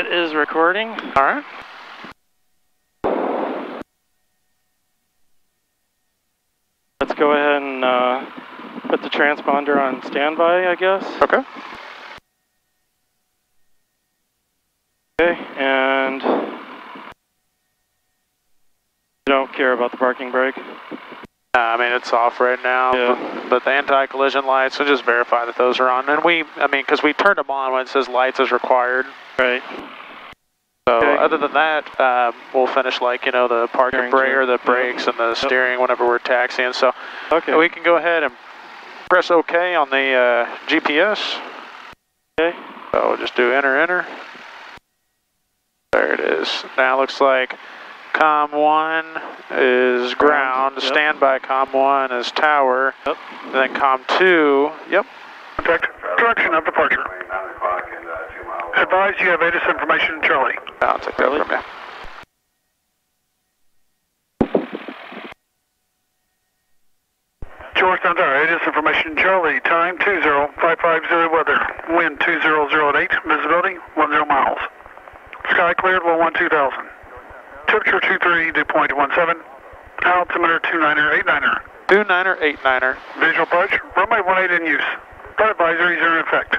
It is recording. All right. Let's go ahead and put the transponder on standby, I guess. Okay. Okay, and you don't care about the parking brake? I mean, it's off right now, Yeah. but the anti-collision lights, so just verify that those are on. And because we turned them on when it says lights is required. Right. So Okay. other than that, we'll finish the parking brake or the brakes and the steering whenever we're taxiing. So okay. We can go ahead and press OK on the GPS. Okay. So we'll just do enter. There it is. Now it looks like COM 1 is ground, Yep. standby COM 1 is tower, Yep. and then COM 2, yep. Contact, direction of departure. Advise you have ATIS information, Charlie. I'll take that from you. Georgetown Tower, ATIS information, Charlie. Time 20550 weather. Wind 2008, visibility 10 miles. Sky cleared, low 2000. Temperature 23, dew point 17. Altimeter 29er, 89er. 29er, 89er. Visual approach, runway 18 in use. Flight advisories are in effect.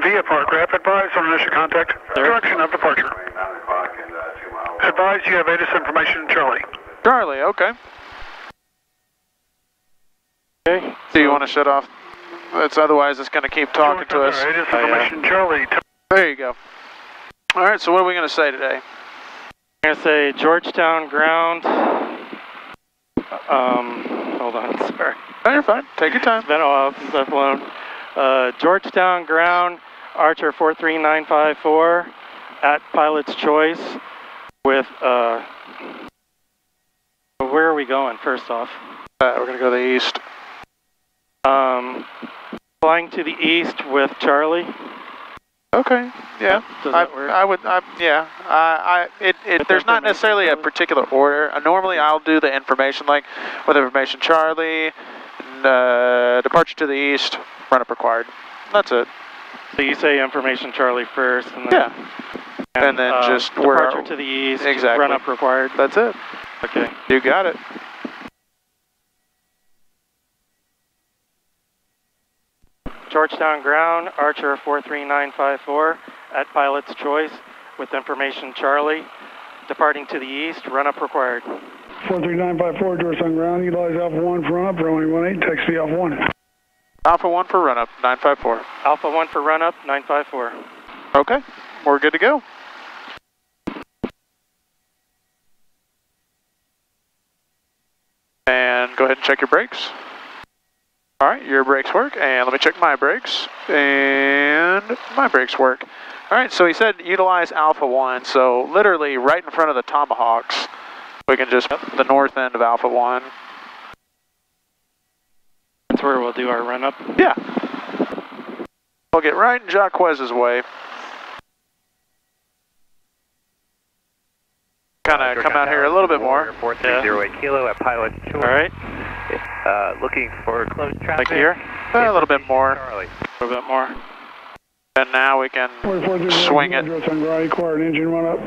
VFR craft advised on initial contact. Direction of departure. Advise you have ATIS information, Charlie. Charlie, okay. Okay. Do you want to shut off? Otherwise it's going to keep talking to us. ATIS information, Charlie. There you go. All right, so what are we going to say today? I'm going to say Georgetown ground. Hold on, sorry. No, you're fine. Take your time. It's been a while since I've flown. Georgetown ground, Archer 43954 at pilot's choice with, where are we going first off? We're going to go to the east. Flying to the east with Charlie. Okay, yeah. Does that work? There's not necessarily a particular order. Normally I'll do the information, like with information Charlie, departure to the east, run up required. That's it. So you say information Charlie first, and then, yeah. And then just departure to the east, exactly. run up required. That's it. Okay. You got it. Georgetown ground, Archer 43954 at pilot's choice with information Charlie. Departing to the east, run up required. 43954, Georgetown ground, utilize Alpha 1 for run up, runway 18, taxi Alpha 1. Alpha 1 for run up, 954. Alpha 1 for run up, 954. Okay, we're good to go. And go ahead and check your brakes. All right, your brakes work, and let me check my brakes, and my brakes work. All right, so he said utilize Alpha 1, so literally right in front of the Tomahawks, we can just, the north end of Alpha 1. That's where we'll do our run up? Yeah. We'll get right in Jacquez's way. Kind of come out here a little bit more. 4308 kilo at pilot's choice. All right. Looking for close traffic. Like here? A little bit more. Charlie. A little bit more. And now we can swing it. Engine run up.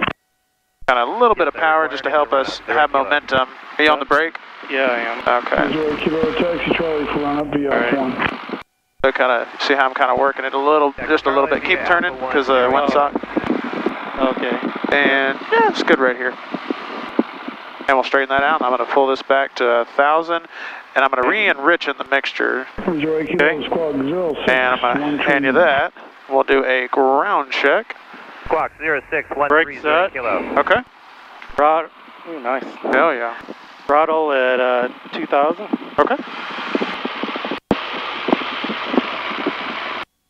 Kind of a little bit of power just to help us have momentum. Are you on the brake? Yeah, I am. Okay. Kilo taxi Charlie for run up via Alpha 1. So kind of see how I'm kind of working it a little, just a little bit. Keep turning because the windsock. Okay. And yeah, it's good right here. And we'll straighten that out. I'm going to pull this back to 1,000, and I'm going to re-enrich in the mixture. Okay. And I'm going to hand you that. We'll do a ground check. Squawk 06130 kilo. Okay. Ooh, nice. Hell yeah. Throttle at 2,000. Okay.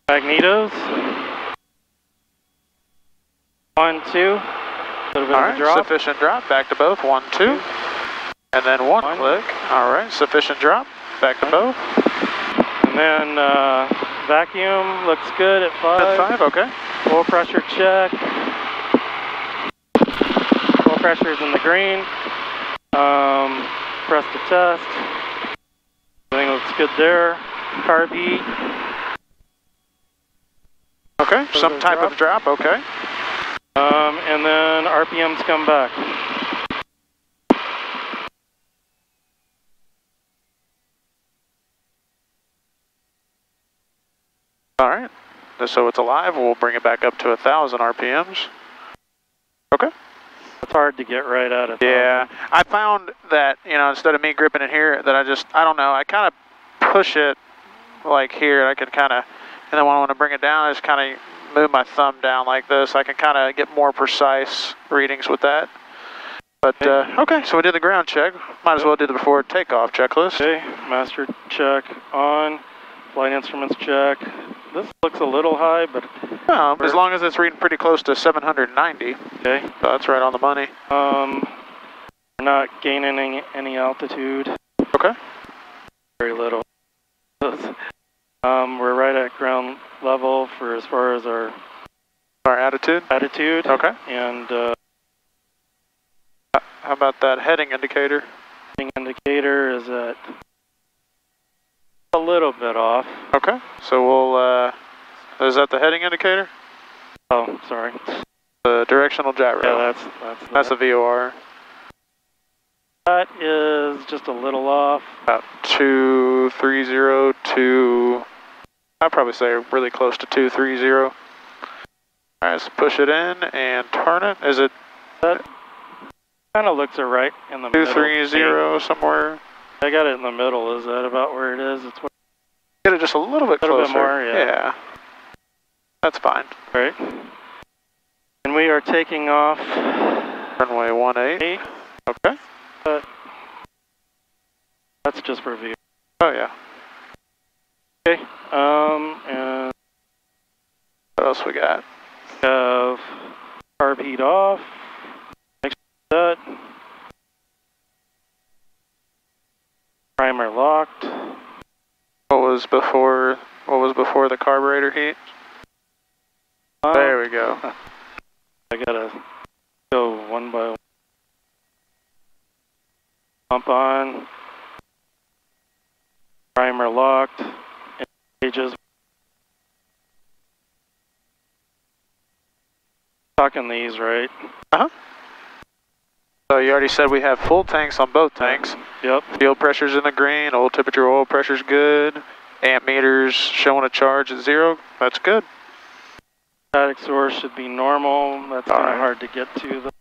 Magnetos. 1, 2. A little bit All of right, a drop. sufficient drop. Back to both. 1, 2. And then one click. All right, sufficient drop. Back to both. And then vacuum looks good at 5. At 5, okay. Full pressure check. Full pressure is in the green. Press to test. Everything looks good there. Carb heat. Okay, some type of drop, okay. And then RPMs come back. All right. So it's alive. We'll bring it back up to 1,000 RPMs. Okay. It's hard to get right at it. Yeah, I found that, you know, instead of me gripping it here, that I don't know, I kind of push it like here. I can kind of, and then when I want to bring it down, I just kind of move my thumb down like this. I can kind of get more precise readings with that. But, okay, so we did the ground check. Might as well do the before takeoff checklist. Okay, master check on, flight instruments check. This looks a little high, but... As long as it's reading pretty close to 790. Okay. So that's right on the money. We're not gaining any altitude. Okay. Very little. We're right at ground level for as far as our attitude? Attitude. Okay. And how about that heading indicator? Heading indicator is at a little bit off. Okay. So we'll, is that the heading indicator? Oh, sorry. The directional gyro. Yeah, that's the VOR. That is just a little off. About 230 to, I'd probably say really close to 230. All right, let's push it in and turn it. Is it? That kind of looks right in the middle. 230 somewhere. I got it in the middle. Is that about where it is? It's get it just a little bit closer. A little bit more, yeah. That's fine. Right. And we are taking off. Runway 18. Okay. That's just for view. Oh yeah. Okay. And what else we got? Have carb heat off. Make sure that. Primer locked. What was before the carburetor heat? There we go. I gotta go one by one. Pump on. Primer locked. Gauges. Talking these, right? Uh-huh. So you already said we have full tanks on both tanks. Yep. Fuel pressure's in the green, oil temperature, oil pressure's good. Amp meters showing a charge at 0. That's good. Static source should be normal. That's kind of hard to get to.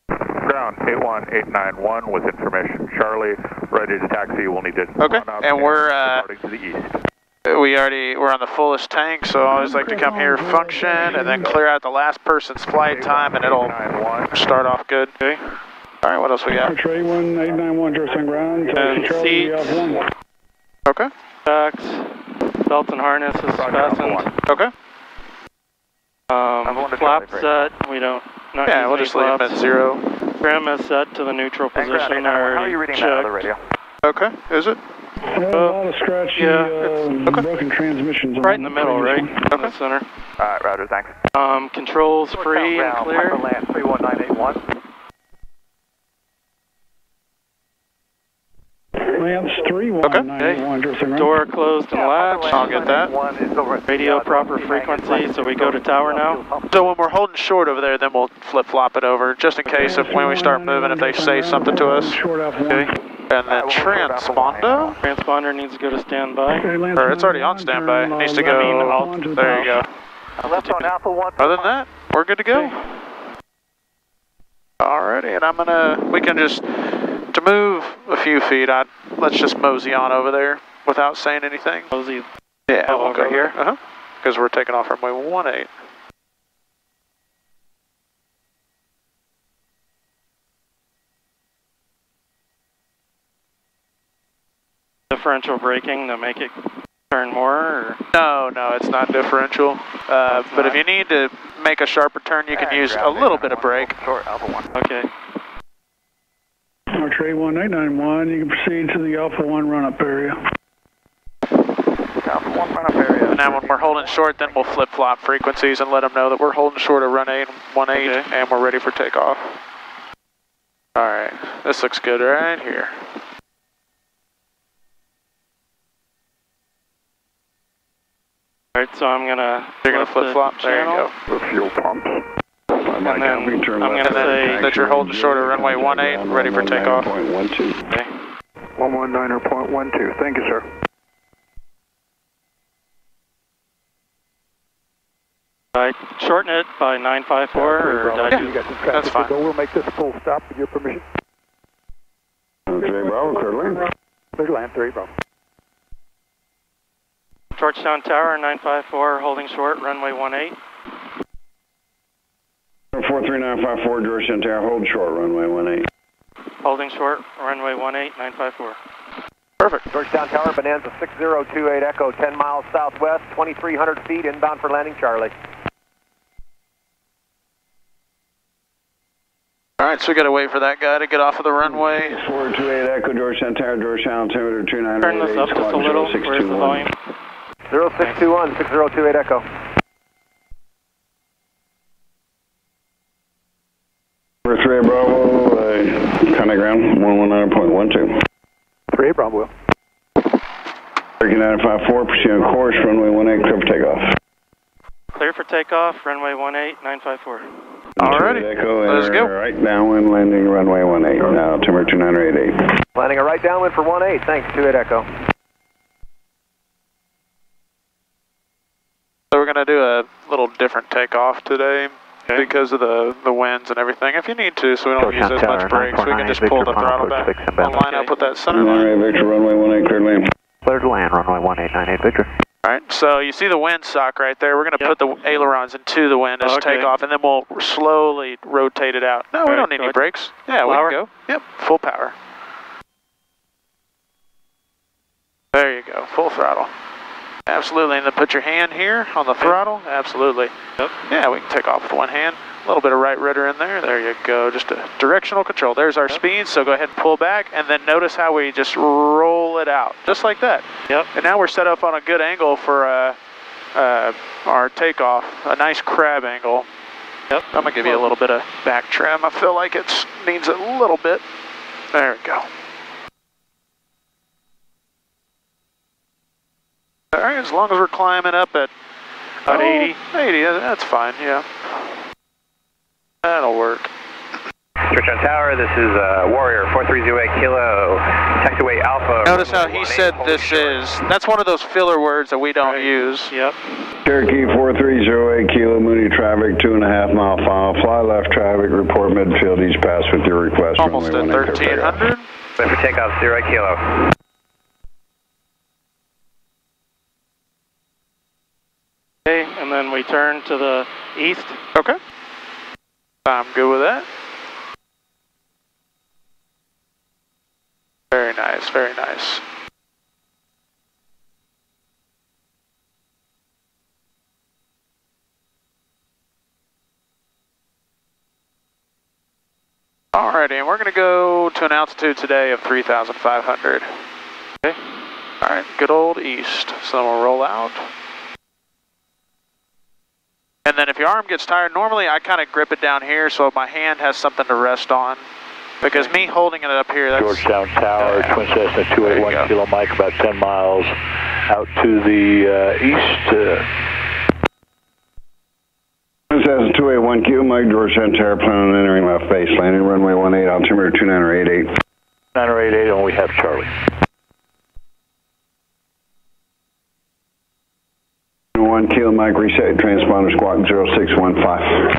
Ground 81891 with information. Charlie, ready to taxi. We'll need to. Okay. And we're to the east. We're on the fullest tank, so I always like to come here, function, and then clear out the last person's flight time, and it'll start off good. Okay. All right, what else we got? Archer 81891, Joyce on ground. And seats. Okay. Backs. Belts and harness is fastened. Okay. Flap set. We don't. Not yeah, we'll just leave them at 0. Trim is set to the neutral position. How are you reading that on the radio? Okay. Is it? A lot of scratchy, broken transmissions. Right in the middle, right? In the center. Alright, roger, thanks. Controls free and clear. Land 31981. Lance 31981. Door closed and latched. I'll get that. Radio proper frequency, so we go to tower now. So when we're holding short over there, then we'll flip-flop it over, just in case if when we start moving, if they say something to us. Okay. And then transponder? Transponder needs to go to standby. Or it's already on standby. It needs to go. There you go. Left on Alpha 1. Other than that, we're good to go. Alrighty, and we can just, to move a few feet, let's just mosey on over there without saying anything. Mosey. Yeah, we'll over go here. Because we're taking off runway 18. Differential braking to make it turn more? Or? No, it's not differential. But if you need to make a sharper turn, you can use a little bit of brake. Alpha 1. Okay. Archer 81891, you can proceed to the Alpha 1 run-up area. Alpha 1 run-up area. And now when we're holding short, then we'll flip-flop frequencies and let them know that we're holding short of run 18 and we're ready for takeoff. Alright, this looks good right here. Alright, so I'm gonna flip flop. There you go. The fuel pumps. And then I'm gonna say that you're holding short of runway 18, ready for takeoff. okay. 119.12. Thank you, sir. I shorten it by 954 or did I do? That's fine. We'll make this full stop with your permission. Okay, Bravo, clear land. Clear land, 3 Bravo. Georgetown Tower 954 holding short runway 18. 43954 Georgetown Tower, hold short runway 18. Holding short runway 18 954. Perfect. Georgetown Tower, Bonanza 6028 Echo, 10 miles southwest, 2,300 feet, inbound for landing, Charlie. Alright, so we gotta wait for that guy to get off of the runway. 428 Echo, Georgetown Tower, Georgetown, altimeter 2988. Turn this up just a little. Where's the volume? 0621, 6028 Echo. Number 3 Bravo, contact ground, 119.12. 3 Bravo. Breaking 954, proceed on course, runway 18, clear for takeoff. Clear for takeoff, runway 18 954. Alrighty, Echo, let's go. Right downwind, landing runway 18, now altimeter 2988. Landing a right downwind for 18, thanks, 28 Echo. So we're gonna do a little different takeoff today because of the winds and everything. If you need to, so we don't use as much brakes, we can just pull the throttle back and line up with that center line. Victor, runway 18, clear lane. Clear to land, runway 1898 Victor. Alright, so you see the windsock right there. We're going to put the ailerons into the wind as takeoff, and then we'll slowly rotate it out. No, we don't need any brakes. Yeah, we can go. Yep, full power. There you go, full throttle. Absolutely, and then put your hand here on the throttle. Absolutely. Yep. Yeah, we can take off with one hand. A little bit of right rudder in there. There you go, just a directional control. There's our speed, so go ahead and pull back, and then notice how we just roll it out, just like that. Yep. And now we're set up on a good angle for our takeoff, a nice crab angle. Yep. I'm gonna give you a little bit of back trim. I feel like it needs a little bit. There we go. All right, as long as we're climbing up at about 80. 80, that's fine, yeah. That'll work. Georgetown Tower, this is Warrior 4308 Kilo, taxiway Alpha. Notice how he said this is, that's one of those filler words that we don't use. Yep. Cherokee 4308 Kilo, Mooney traffic, 2.5 mile final, fly left traffic, report midfield, each pass with your request. Almost at 1300. Ready for takeoff, 0 Kilo. Okay, and then we turn to the east. Okay. I'm good with that. Very nice, very nice. Alrighty, and we're going to go to an altitude today of 3,500. Okay. Alright, good old east. So we'll roll out. And then if your arm gets tired, normally I kind of grip it down here so my hand has something to rest on. Because me holding it up here, that's... Georgetown Tower, Twin Cessna 281 Kilo Mike, about 10 miles out to the east. Twin Cessna 281 Kilo Mike, Georgetown Tower, plan on entering left base, landing runway 18, altimeter 2988. 988, and we have Charlie. 1 Kilo Mike, reset transponder squawk 0615.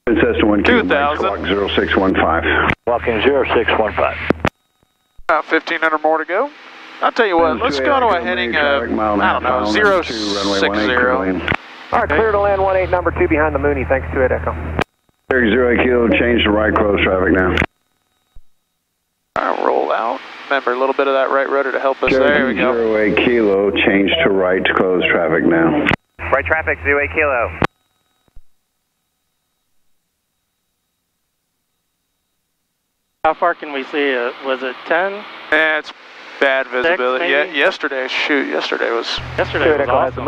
Cessna 1 Kilo Mike, squawk 0615. Walking 0615. About 1,500 more to go. I'll tell you what, let's go to a heading of, I don't know, 060. All right, clear to land 18, number 2 behind the Mooney, thanks to it, Echo. 0 Kilo, change to right close traffic now. All right, roll out. Remember, a little bit of that right rudder to help us. There we go. 0 Kilo, change to right to close traffic now. Right traffic, 0 Kilo. How far can we see it? Was it 10? Yeah, it's bad visibility. Maybe? Yeah, yesterday was awesome.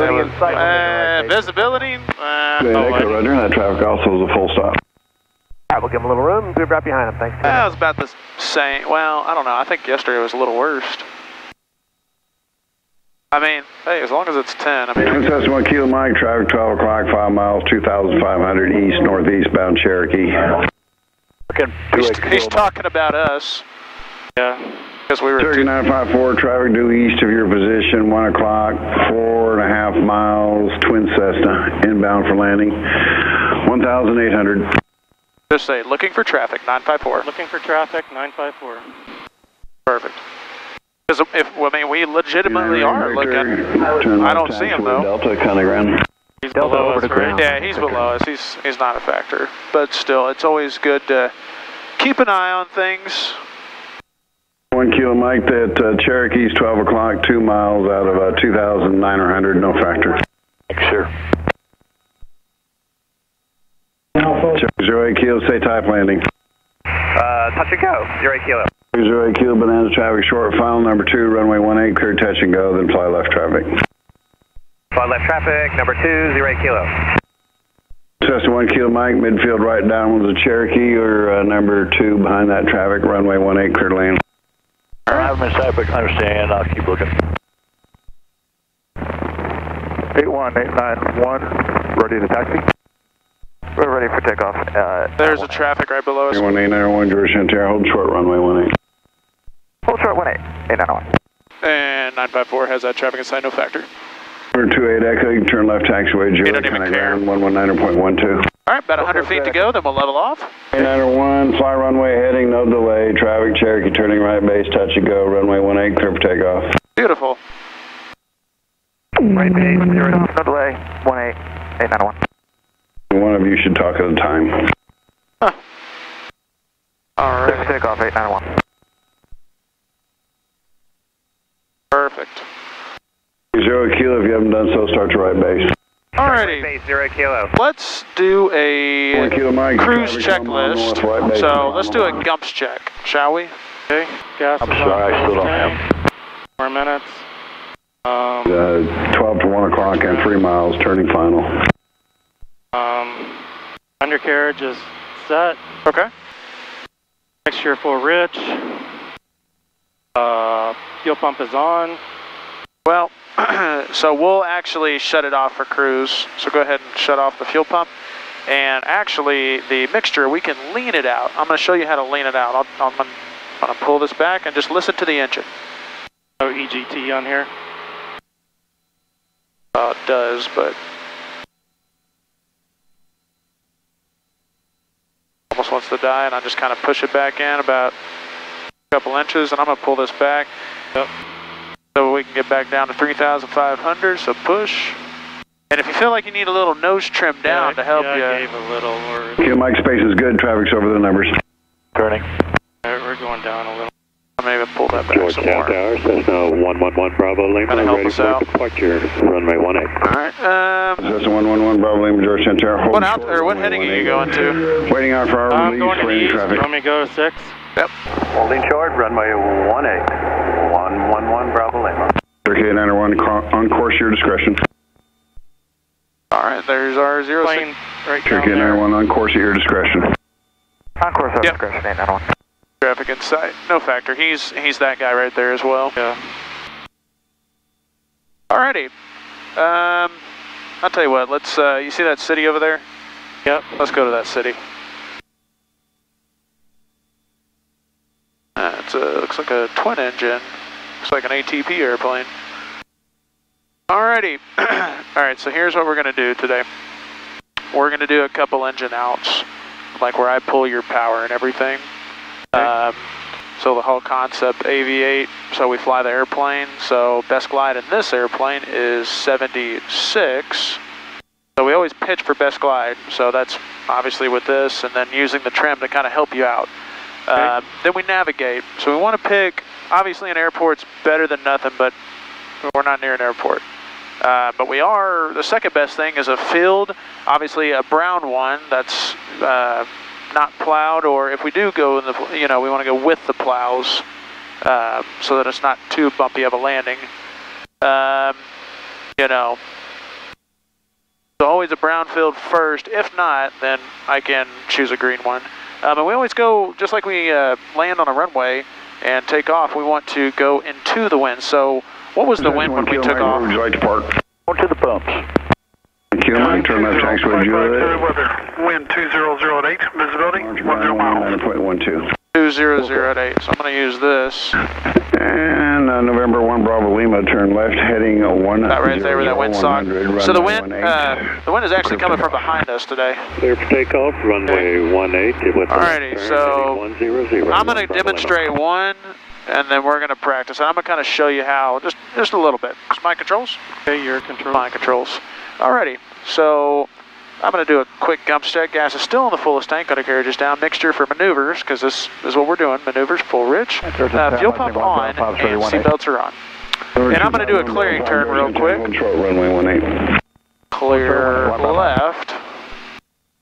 Visibility? Echo Roger, that traffic also was a full stop. All right, we'll give him a little room. We'll be right behind him. Thanks. That was about the same. Well, I don't know. I think yesterday was a little worse. I mean, hey, as long as it's 10, I mean. That's 1 Kilo Mike, traffic 12 o'clock, 5 miles, 2,500 east, northeast bound Cherokee. He's talking about us. Yeah. Because we were. Cherokee 954, traffic due east of your position, 1 o'clock, 4.5 miles, Twin Cessna, inbound for landing, 1,800. Just say, looking for traffic, 954. Looking for traffic, 954. Perfect. Because I mean, we legitimately are looking. I don't see him though. Delta, kind of ground. He's below us, right? Yeah, he's below us. He's not a factor. But still, it's always good to keep an eye on things. 1 Kilo Mike, that Cherokee's 12 o'clock, 2 miles out of 2,900, no factor. Thanks, sir. Cherokee 08 Kilo, say type landing. Touch and go, 08 Kilo. 08 Kilo, Bonanza traffic short, final number 2, runway 18, clear touch and go, then fly left traffic. Fly left traffic, number 2, 08 Kilo. Cessna 1 Kilo Mike, midfield right down was a Cherokee or number 2 behind that traffic, runway 18, clear to land. All right, Miss Epic, understand. I'll keep looking. 81891, ready to taxi. We're ready for takeoff. There's a traffic right below us. 1891, George Santerre, hold short, runway 18. Hold short, 18, 891. And 954 has that traffic inside, no factor. 28 Echo, you can turn left taxiway, You Julie, don't even kind of care. ground, 119.12. All right, about 100 feet to go, then we'll level off. 891, fly runway heading, no delay, traffic Cherokee turning right base, touch and go, runway 18, clear for takeoff. Beautiful. Right base, 0, no delay, 18, 891. One of you should talk at a time. Huh. All Clear for right. takeoff, 891. Perfect. 0 Kilo, if you haven't done so, start to right base. Alrighty. Base, 0 Kilo. Let's do 1 a Kilo Mike, cruise traffic on checklist. north, right base, So let's do a GUMPS check, shall we? Okay, gas I'm is sorry, I on still don't tank. have. 4 minutes. 12 to 1 o'clock and 3 miles, turning final. Undercarriage is set. Okay. Mixture full rich. Fuel pump is on. Well, so we'll actually shut it off for cruise. So go ahead and shut off the fuel pump. And actually, the mixture, we can lean it out. I'm going to show you how to lean it out. I'm going to pull this back and just listen to the engine. No EGT on here. It does, but almost wants to die, and I just kind of push it back in about a couple inches, and I'm going to pull this back. Yep. So we can get back down to 3,500, so push. And if you feel like you need a little nose trim down to help you. I gave a little. Kilo Mike, space is good, traffic's over the numbers. Turning. We're going down a little. I'm going to even pull that back some more. Tower, Cessna 111 Bravo Lima, Kinda help ready us for out. departure, runway 18. Alright, Cessna 111, Bravo Lima, George Santerre, hold short, what heading are you going to? Waiting out for our I'm release going to for the any east. traffic. You want me to go to 6? Yep. Holding short, runway 18, 111 Bravo Lima. Cherokee 891, on course, your discretion. Alright, there's our 06. Plane right Cherokee down there. 891, on course, at your discretion. On course, Yep. discretion, 891. Traffic in sight. No factor. He's that guy right there as well. Yeah. Alrighty. I'll tell you what, let's, you see that city over there? Yep. Let's go to that city. Looks like a twin engine. Looks like an ATP airplane. Alrighty. Alright, so here's what we're going to do today. We're going to do a couple engine outs, like where I pull your power and everything. So the whole concept, AV8, so we fly the airplane. So best glide in this airplane is 76. So we always pitch for best glide. So that's obviously with this, and then using the trim to kind of help you out. Then we navigate. So we want to pick, obviously an airport's better than nothing, but we're not near an airport. But we are, the second best thing is a field, obviously a brown one that's not plowed, or if we do go in the, we want to go with the plows so that it's not too bumpy of a landing. So always a brown field first. If not, then I can choose a green one. And we always go, just like we land on a runway and take off, we want to go into the wind. So what was the wind when we took off? Where would you like to park? Going to the pumps. Thank you, Mike. Turn left tanks with Juliet. Weather. Wind 2008. Visibility 10 miles. 9.12. 2008. So I'm going to use this. And November 1 Bravo Lima, turn left heading 1. That right there where that wind saw. So the wind is actually coming from behind us today. Clear for takeoff, runway 18. Alrighty, so I'm going to demonstrate one, and then we're going to practice. And I'm going to kind of show you how, just a little bit. It's my controls. Okay, your control. My controls. Alrighty, so I'm going to do a quick gump check. Gas is still in the fullest tank. Got to carry just down. Mixture for maneuvers, because this is what we're doing. Maneuvers, full rich. Fuel pump on, and seatbelts are on. And I'm going to do a clearing turn real quick. Runway 18. Clear left.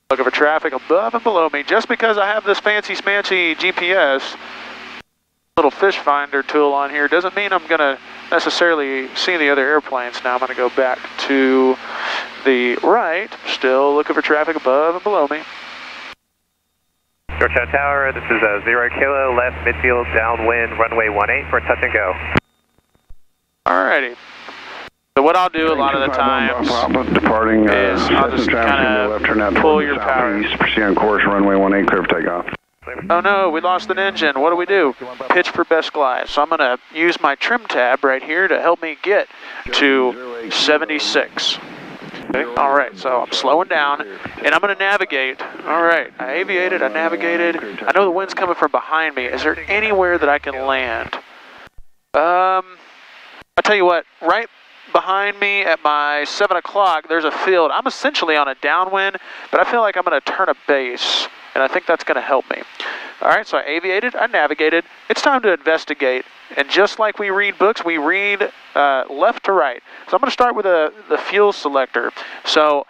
Looking for traffic above and below me. Just because I have this fancy smancy GPS, little fish finder tool on here, doesn't mean I'm going to necessarily see the other airplanes. Now I'm going to go back to the right, still looking for traffic above and below me. Georgetown Tower, this is 0 Kilo, left midfield, downwind, runway 18 for touch and go. Alrighty. So what I'll do a lot of the times departing, is I'll just kind of pull your power. Proceed on course, runway 18, clear for takeoff. Oh no, we lost an engine. What do? Pitch for best glide. So I'm going to use my trim tab right here to help me get to 76. Okay. All right, so I'm slowing down, and I'm going to navigate. All right, I aviated, I navigated. I know the wind's coming from behind me. Is there anywhere that I can land? I'll tell you what, right behind me at my 7 o'clock, there's a field. I'm essentially on a downwind, but I feel like I'm going to turn a base, and I think that's going to help me. All right, so I aviated, I navigated. It's time to investigate. And just like we read books, we read left to right. So I'm going to start with the fuel selector. So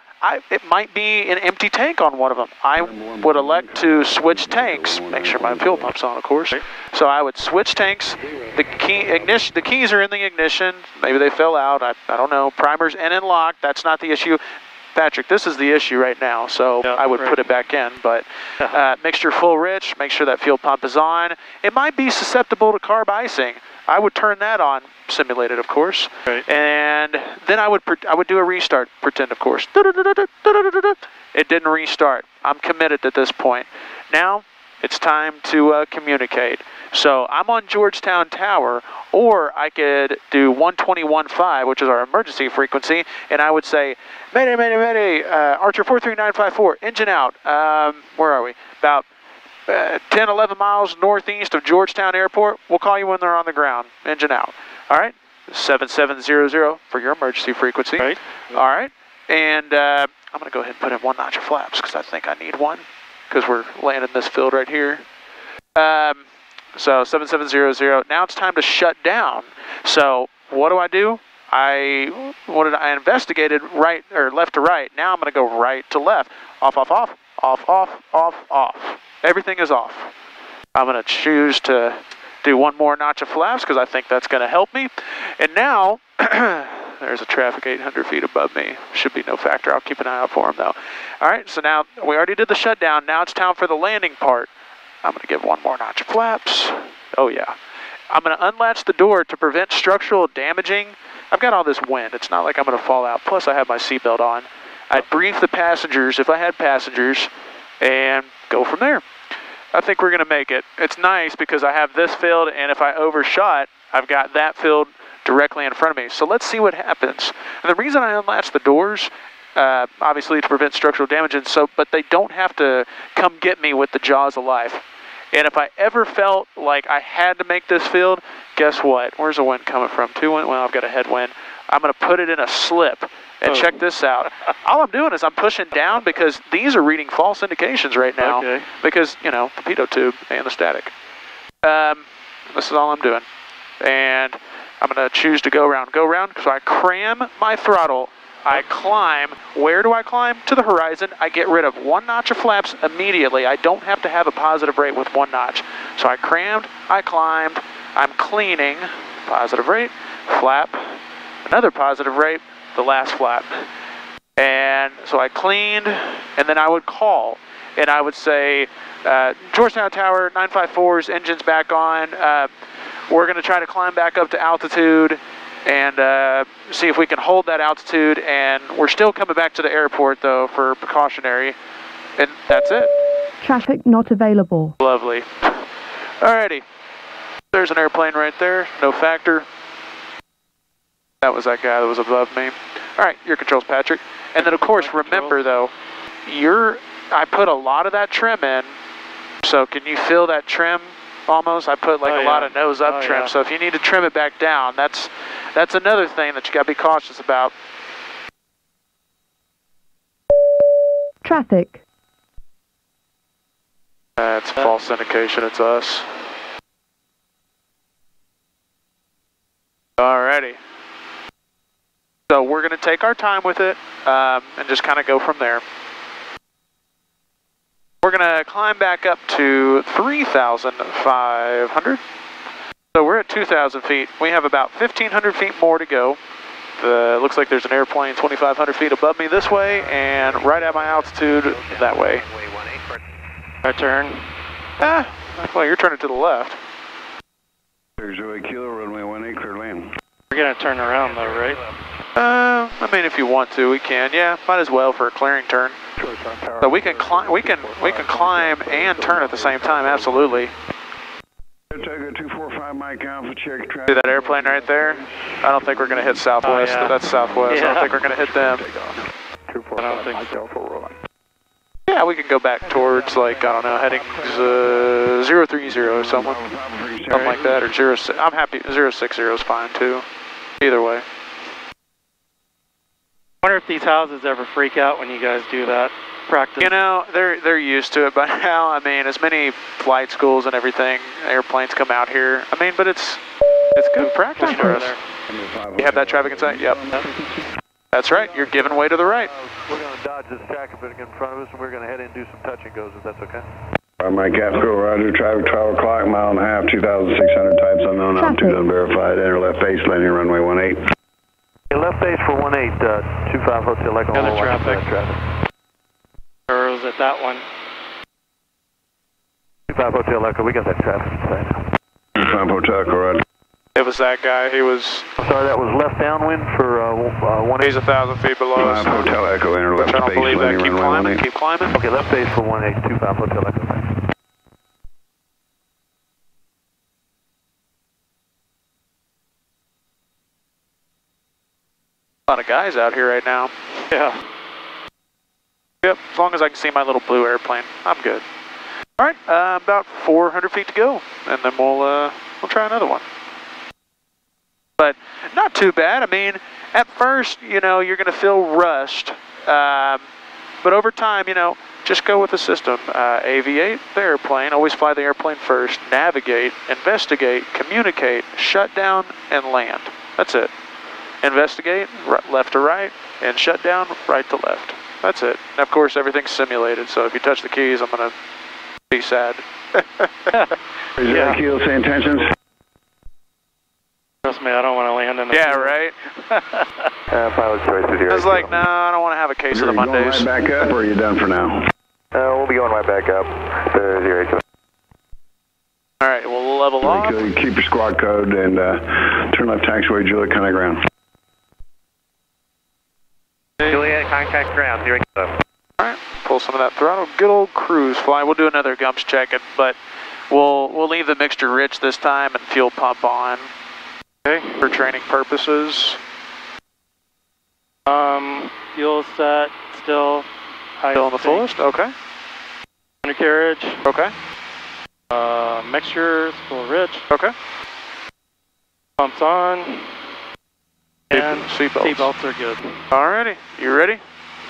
it might be an empty tank on one of them. I would elect to switch tanks. Make sure my fuel pump's on, of course. So I would switch tanks. The keys are in the ignition. Maybe they fell out. I don't know. Primer's in and locked. That's not the issue. Patrick, this is the issue right now, so I would put it back in, but mixture full rich, make sure that fuel pump is on. It might be susceptible to carb icing. I would turn that on, simulated, of course, and then I would do a restart, pretend, of course. It didn't restart. I'm committed at this point. Now, it's time to communicate. So I'm on Georgetown Tower, or I could do 121.5, which is our emergency frequency, and I would say, Mayday, Mayday, Mayday, Archer 43954, engine out. Where are we? About 10, 11 miles northeast of Georgetown Airport. We'll call you when they're on the ground. Engine out. All right? 7700 for your emergency frequency. Right. All right. And I'm going to go ahead and put in one notch of flaps because I think I need one because we're landing this field right here. So 7700. Now it's time to shut down. So what do? I investigated right or left to right. Now I'm going to go right to left. Off, off, off, off, off, off, off. Everything is off. I'm going to choose to do one more notch of flaps because I think that's going to help me. And now there's a traffic 800 feet above me. Should be no factor. I'll keep an eye out for him though. All right. So now we already did the shutdown. Now it's time for the landing part. I'm going to give one more notch of flaps. Oh, yeah. I'm going to unlatch the door to prevent structural damaging. I've got all this wind. It's not like I'm going to fall out. Plus, I have my seatbelt on. I'd brief the passengers if I had passengers and go from there. I think we're going to make it. It's nice because I have this field, and if I overshot, I've got that field directly in front of me. So let's see what happens. And the reason I unlatched the doors, obviously to prevent structural damage, but they don't have to come get me with the jaws of life. And if I ever felt like I had to make this field, guess what? Where's the wind coming from? 2 wind? Well, I've got a headwind. I'm going to put it in a slip. And check this out. All I'm doing is I'm pushing down because these are reading false indications right now. Okay. Because, you know, the pitot tube and the static. This is all I'm doing. And I'm going to choose to go round. Go round, so I cram my throttle. I climb. Where do I climb? To the horizon. I get rid of one notch of flaps immediately. I don't have to have a positive rate with one notch. So I crammed, I climbed, I'm cleaning, positive rate, flap, another positive rate, the last flap. And so I cleaned, and then I would call. and I would say Georgetown Tower 954's engine's back on. We're going to try to climb back up to altitude and see if we can hold that altitude, and we're still coming back to the airport though for precautionary, and that's it. Traffic not available. Lovely. Alrighty. There's an airplane right there, no factor. That was that guy that was above me. Alright, your controls, Patrick. And then of course, remember though, I put a lot of that trim in, so can you feel that trim almost? I put like a lot of nose up trim, so if you need to trim it back down, that's another thing that you gotta be cautious about. Traffic. It's false indication, it's us. Alrighty. So we're going to take our time with it and just kind of go from there. We're going to climb back up to 3,500. So we're at 2,000 feet. We have about 1,500 feet more to go. Looks like there's an airplane 2,500 feet above me this way and right at my altitude that way. My turn. Well, you're turning to the left. There's Joey Kilo, runway 18, clear land. We're going to turn around though, right? I mean, if you want to, we can. Yeah, might as well for a clearing turn. So we can climb. We can climb and turn at the same time. Absolutely. Toga 245 Mike Alpha, check traffic. See that airplane right there? I don't think we're going to hit Southwest. That's Southwest. I don't think we're going to hit them. I don't think so. Yeah, we can go back towards, like, I don't know, heading 030 or something. Something like that, or 06. I'm happy. 060 is fine, too. Either way. I wonder if these houses ever freak out when you guys do that practice. You know, they're used to it by now. I mean, as many flight schools and everything, airplanes come out here. I mean, but it's good practice for us. You have that traffic in sight? Yep. That's right. You're giving way to the right. We're going to dodge this traffic in front of us, and we're going to head in and do some touch and goes, if that's okay. Mike Capsco, roger, traffic 12 o'clock, mile and a half, 2,600, types unknown, altitude unverified, enter left base, landing runway 18. Left base for 18, 25 Hotel Echo. Other traffic. Arrows at that one. 25 Hotel Echo, we got that traffic inside. 25 Hotel Echo, roger. It was that guy. He was... I'm sorry, that was left downwind for 18. He's 1,000 feet below us. 25 Hotel Echo, enter left I don't base, believe that. landing Keep runway climbing. 18. Keep climbing. Okay, left base for 18, 25 Hotel Echo. A lot of guys out here right now. Yeah. Yep, as long as I can see my little blue airplane, I'm good. All right, about 400 feet to go, and then we'll try another one. But not too bad. I mean, at first, you know, you're going to feel rushed, but over time, you know, just go with the system. Aviate the airplane, always fly the airplane first, navigate, investigate, communicate, shut down, and land. That's it. Investigate, left to right, and shut down, right to left. That's it. And of course, everything's simulated, so if you touch the keys, I'm going to be sad. Yeah. Kilo, say intentions. Trust me, I don't want to land in the Yeah, right? Pilot's choice is here. I was like, no, I don't want to have a case of the Mondays. Are you going right back up, or are you done for now? We'll be going right back up. 080. All right, we'll level off. Keep your squad code and turn left taxiway, Juliet, contact ground. Juliet, contact ground, 0 kilo. All right, pull some of that throttle. Good old cruise fly. We'll do another gumps check it, but we'll leave the mixture rich this time and fuel pump on. Okay, for training purposes. Fuel set, still high. Still on the fullest? Okay. Undercarriage. Okay. Mixtures, full rich. Okay. Pumps on. And seatbelts. Seatbelts are good. Alrighty, you ready?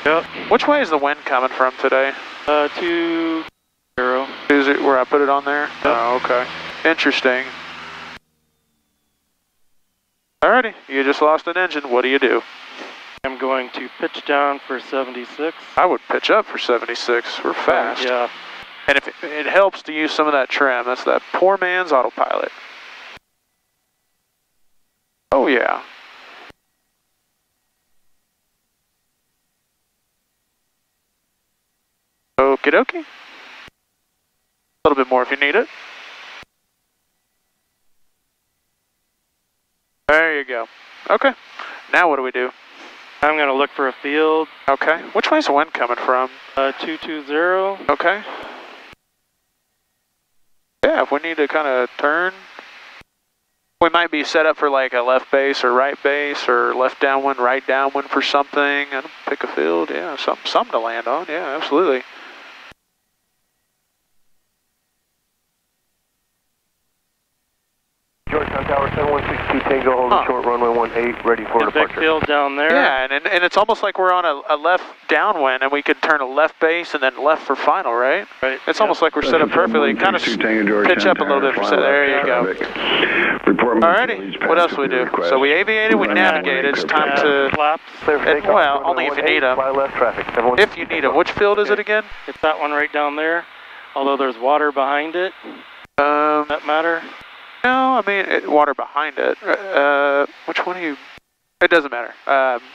Yep. Which way is the wind coming from today? 20. Is it where I put it on there? Yep. Oh, okay. Interesting. Alrighty, you just lost an engine. What do you do? I'm going to pitch down for 76. I would pitch up for 76. We're fast. Yeah. And if it helps to use some of that trim, that's that poor man's autopilot. Oh yeah. Oh, Okie dokie. A little bit more if you need it. There you go. Okay. Now what do we do? I'm going to look for a field. Okay. Which way's the wind coming from? 220. Okay. Yeah, if we need to kind of turn, we might be set up for like a left base or right base or left downwind, right downwind for something. And pick a field. Yeah, something to land on. Yeah, absolutely. Georgetown Tower, 7162 Tango, holding short, runway 18, ready for departure. Big field down there. Yeah, and it's almost like we're on a left downwind, and we could turn a left base and then left for final, right? Right. It's almost like we're set up perfectly. Kind of pitch up a little bit for set. There you go. Alrighty, what else do we do? So we aviated, we navigated. It's time to flaps. Well, only if you need them. If you need them. Which field is it again? It's that one right down there. Although there's water behind it. Does that matter? No, I mean, water behind it. Which one are you? It doesn't matter.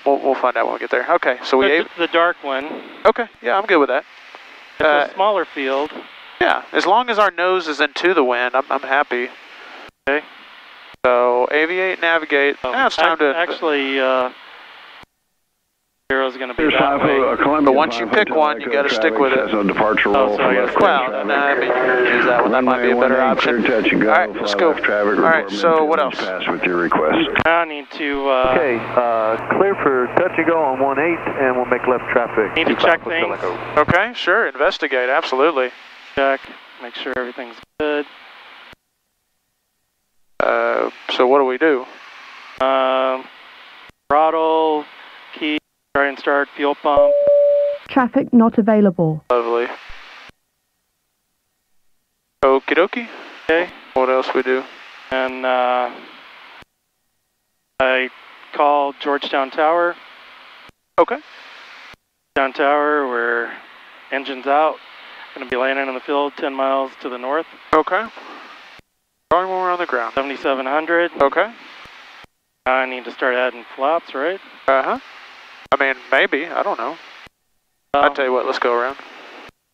We'll find out when we get there. Okay, so we the dark one. Okay, yeah, I'm good with that. It's a smaller field. Yeah, as long as our nose is into the wind, I'm happy. Okay. So aviate, navigate. Now it's time to actually. Zero's going to be that way. But once you pick one, you got to stick with it. Departure roll. Well, I mean, use that one. That might be a better option. All right, let's go. All right, so what else? Pass with your request. I need to. Okay, clear for touch and go on 18, and we'll make left traffic. Need to check things. Okay, sure. Investigate. Absolutely. Check. Make sure everything's good. So what do we do? Throttle, key. Try and start fuel pump. Traffic not available. Lovely. Okie dokie. Okay. What else we do? And I called Georgetown Tower. Okay. Georgetown Tower, we're engines out. Going to be landing in the field 10 miles to the north. Okay. Going when we're on the ground. 7,700. Okay. I need to start adding flaps, right? Uh-huh. I mean, maybe. I don't know. I'll tell you what, let's go around.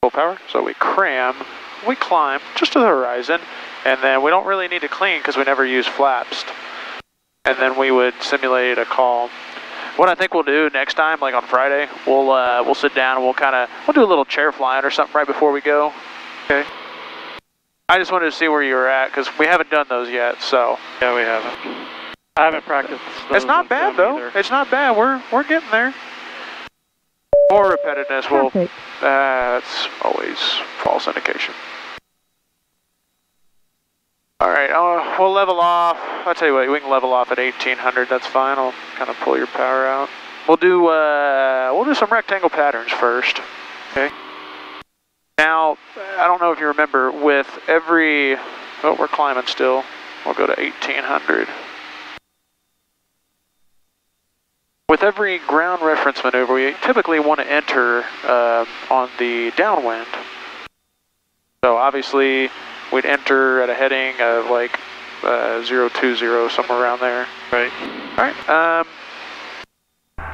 Full power. So we cram, we climb just to the horizon, and then we don't really need to clean because we never use flaps. And then we would simulate a call. What I think we'll do next time, like on Friday, we'll sit down and we'll do a little chair flying or something right before we go. Okay. I just wanted to see where you were at because we haven't done those yet, so. Yeah, we haven't. I haven't practiced those. It's not bad though. Either. It's not bad. We're getting there. More repetitiveness will. That's always false indication. All right. We'll level off. I'll tell you what. We can level off at 1800. That's fine. I'll kind of pull your power out. We'll do some rectangle patterns first. Okay. Now I don't know if you remember with every. Oh, we're climbing still. We'll go to 1800. With every ground reference maneuver, we typically want to enter on the downwind. So obviously, we'd enter at a heading of like 020, somewhere around there. Right. All right.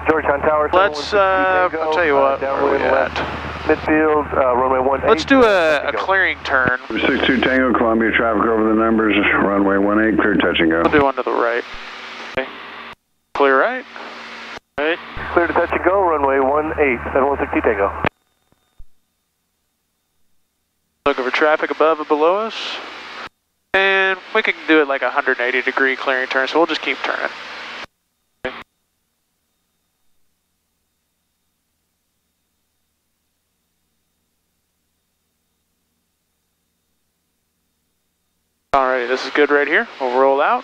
Georgetown Tower. Let's. I'll tell you what. Where are we at? Midfield, runway 18. Let's do a clearing turn. 62 Tango, Columbia traffic over the numbers. Runway 18, clear touch and go. We'll do one to the right. Okay. Clear right. Right. Clear to touch and go, runway 18, 7160 Tango. Looking for traffic above and below us. And we can do it like a 180-degree clearing turn, so we'll just keep turning. Okay. Alrighty, this is good right here. We'll roll out.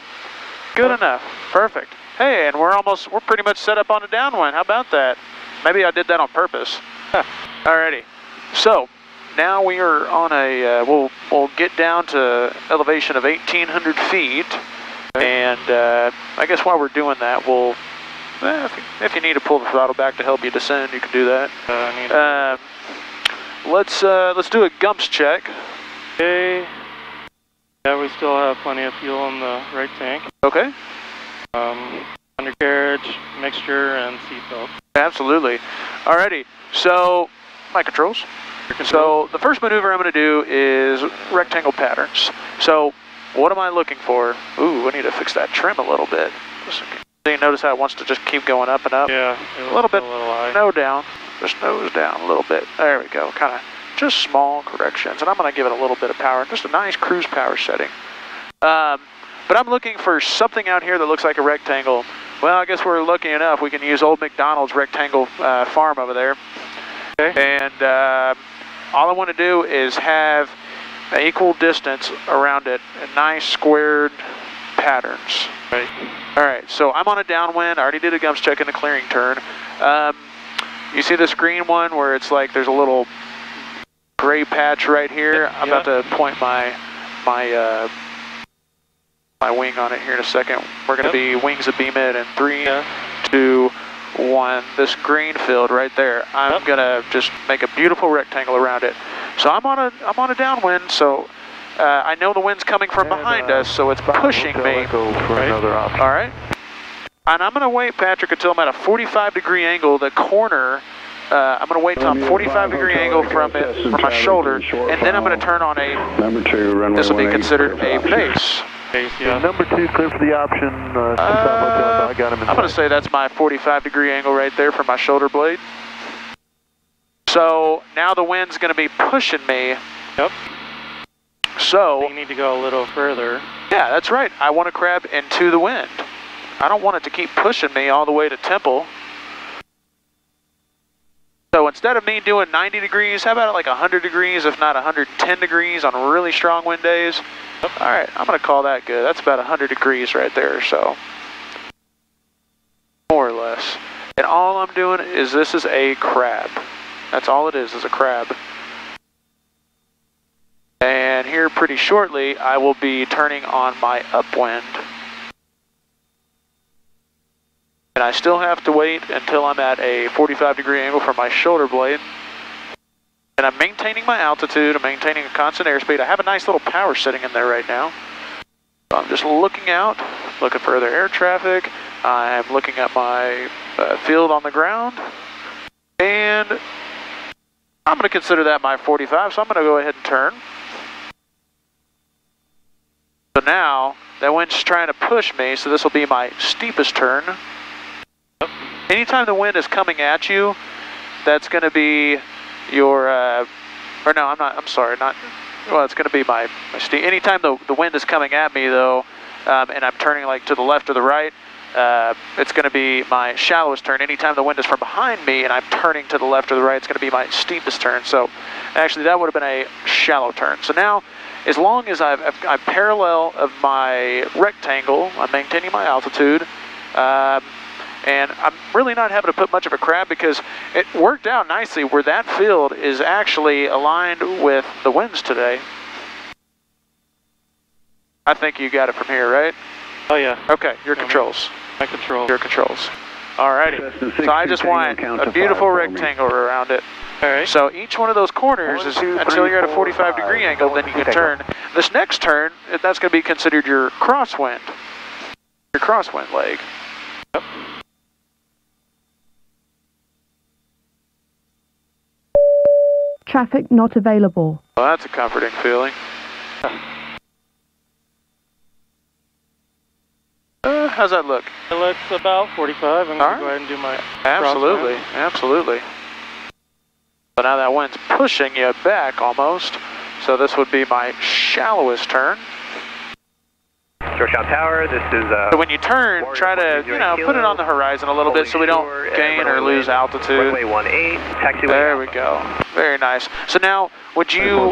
Good enough. Perfect. Hey, and we're pretty much set up on a downwind. How about that? Maybe I did that on purpose. Alrighty. So, now we are on a, we'll get down to elevation of 1,800 feet. And I guess while we're doing that, we'll, if you need to pull the throttle back to help you descend, you can do that. Let's do a gumps check. Okay. Yeah, we still have plenty of fuel in the right tank. Okay. Undercarriage, mixture, and seatbelt. Absolutely. Alrighty. So, my controls. So the first maneuver I'm going to do is rectangle patterns. So what am I looking for? Ooh, I need to fix that trim a little bit. You notice how it wants to just keep going up and up? Yeah. A little bit, high. no down, just nose down a little bit. There we go, kind of just small corrections. And I'm going to give it a little bit of power, just a nice cruise power setting. But I'm looking for something out here that looks like a rectangle. Well, I guess we're lucky enough. We can use old McDonald's rectangle farm over there. Okay. And all I want to do is have an equal distance around it, nice squared patterns. Right. All right, so I'm on a downwind. I already did a gums check in the clearing turn. You see this green one where it's like there's a little gray patch right here? I'm about to point my wing on it here in a second. We're going to be wings of BMID in 3, 2, 1. This green field right there. I'm going to just make a beautiful rectangle around it. So I'm on a downwind, so I know the wind's coming from behind us, so it's pushing me. All right. And I'm going to wait, Patrick, until I'm at a 45-degree angle. The corner, I'm going to wait until I'm 45-degree angle from my shoulder, and then I'm going to turn on a, Number 2, runway this will be 18, considered clear a for base. Yeah. Number 2 clear for the option. I got him in I'm going to say that's my 45-degree angle right there for my shoulder blade. So now the wind's going to be pushing me. Yep. So you need to go a little further. Yeah, that's right. I want to crab into the wind. I don't want it to keep pushing me all the way to Temple. So instead of me doing 90 degrees, how about like 100 degrees, if not 110 degrees on really strong wind days? Yep. All right, I'm going to call that good. That's about 100 degrees right there or so. More or less. And all I'm doing is this is a crab. That's all it is a crab. And here pretty shortly, I will be turning on my upwind. And I still have to wait until I'm at a 45-degree angle for my shoulder blade. And I'm maintaining my altitude, I'm maintaining a constant airspeed. I have a nice little power setting in there right now. So I'm just looking out, looking for other air traffic. I'm looking at my field on the ground. And I'm going to consider that my 45, so I'm going to go ahead and turn. So now, that wind's trying to push me, so this will be my steepest turn. Anytime the wind is coming at you, that's going to be your, or no, I'm sorry, well, it's going to be my steep. Anytime the wind is coming at me, though, and I'm turning like to the left or the right, it's going to be my shallowest turn. Anytime the wind is from behind me and I'm turning to the left or the right, it's going to be my steepest turn. So actually that would have been a shallow turn. So now, as long as I'm parallel of my rectangle, I'm maintaining my altitude, and I'm really not having to put much of a crab because it worked out nicely where that field is actually aligned with the winds today. I think you got it from here, right? Oh yeah. Okay, your controls. My controls. Your controls. Alrighty. So I just want a beautiful rectangle around it. Alright. So each one of those corners is until you're at a 45-degree angle, then you can turn. This next turn, that's going to be considered your crosswind. Your crosswind leg. Yep. Traffic not available. Well, that's a comforting feeling. How's that look? It looks about 45. I'm going to go ahead and do my Absolutely, absolutely. So now that wind's pushing you back almost. So this would be my shallowest turn. Georgetown Tower, this is so when you turn, try to, put it on the horizon a little bit so we don't gain or lose altitude. Runway 18, taxiway. There we go. Very nice. So now, would you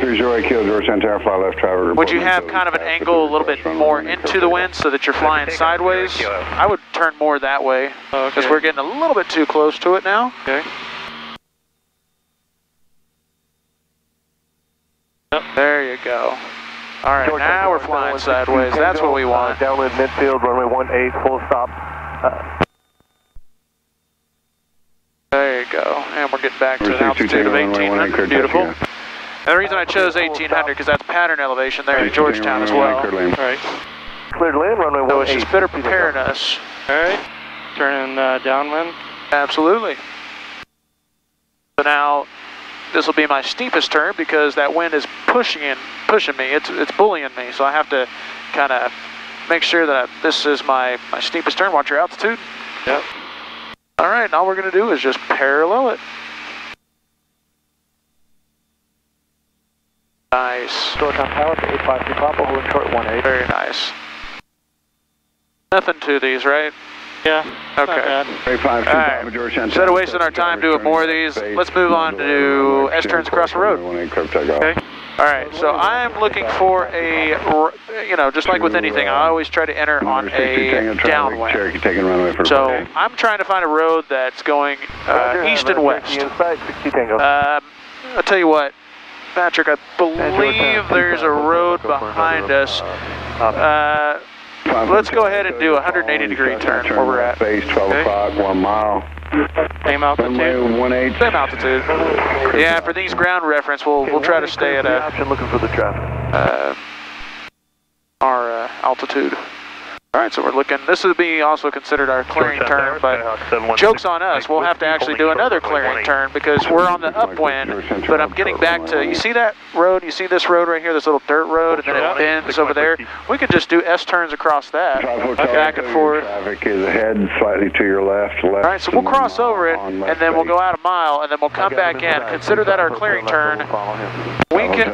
have kind of an angle a little bit more into the wind so that you're flying sideways? I would turn more that way because we're getting a little bit too close to it now. Okay. There you go. All right, now we're flying sideways. That's what we want. Downwind midfield, runway 18, full stop. There you go. And we're getting back to an altitude of 1,800. Beautiful. And the reason I chose 1,800 because that's pattern elevation there in Georgetown as well. All right. Cleared land, runway 18. So it's just better preparing us. All right. Turning downwind. Absolutely. So now, this will be my steepest turn because that wind is pushing me. It's bullying me, so I have to kind of make sure that this is my steepest turn. Watch your altitude. Yep. All right, and all we're going to do is just parallel it. Nice. Short time pilot, 853 Papa, holding short 18. Very nice. Nothing to these, right? Yeah. Okay. All right. Instead of wasting our time doing more of these, let's move on to do S-turns across the road. Okay. All right, so I'm looking for a, just like with anything, I always try to enter on a downwind. So I'm trying to find a road that's going east and west. I'll tell you what, Patrick, I believe there's a road behind us. Let's go ahead and do a 180-degree turn where we're at. Base 12 o'clock, 1 mile. Same altitude? Same altitude. Yeah, for these ground reference, we'll try to stay at looking for the traffic. Our altitude. All right, so we're looking, this would be also considered our clearing turn, but joke's on us, we'll have to actually do another clearing turn because we're on the upwind, but I'm getting back to, you see that road, you see this road right here, this little dirt road, and then it bends over there? We could just do S-turns across that, back and forth. Traffic is ahead, slightly to your left. All right, so we'll cross over it, and then we'll go out a mile, and then we'll come back in. Consider that our clearing turn. We can,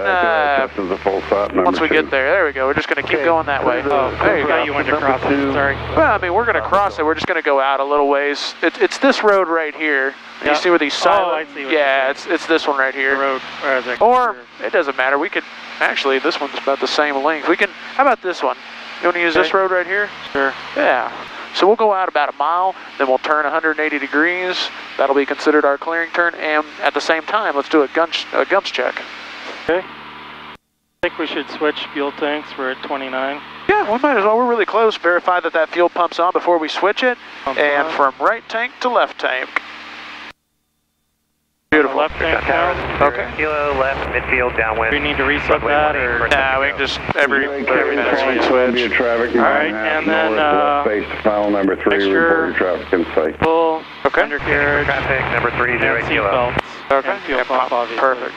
once we get there we go, we're just going to keep going that way. Oh, there you go. You went to cross it, sorry. Well, I mean, we're going to cross it. We're just going to go out a little ways. It's this road right here. You see where these silent... I see what yeah, it's this one right here. The road. Or, it doesn't matter. We could... Actually, this one's about the same length. We can... How about this one? You want to use this road right here? Sure. Yeah. So we'll go out about a mile, then we'll turn 180 degrees. That'll be considered our clearing turn. And at the same time, let's do a gumps check. Okay. I think we should switch fuel tanks. We're at 29. Yeah, we might as well. We're really close. Verify that fuel pump's on before we switch it. And from right tank to left tank. Beautiful. Left tank now. Okay. Kilo left, midfield, downwind. Do we need to reset that, or? Nah, we can just every 30 minutes we switch. All right, and then file number 3, report your traffic in sight. Full Okay. undercarriage. Traffic number 30 kilo. Seatbelts. Okay. And fuel pump, obviously. Perfect.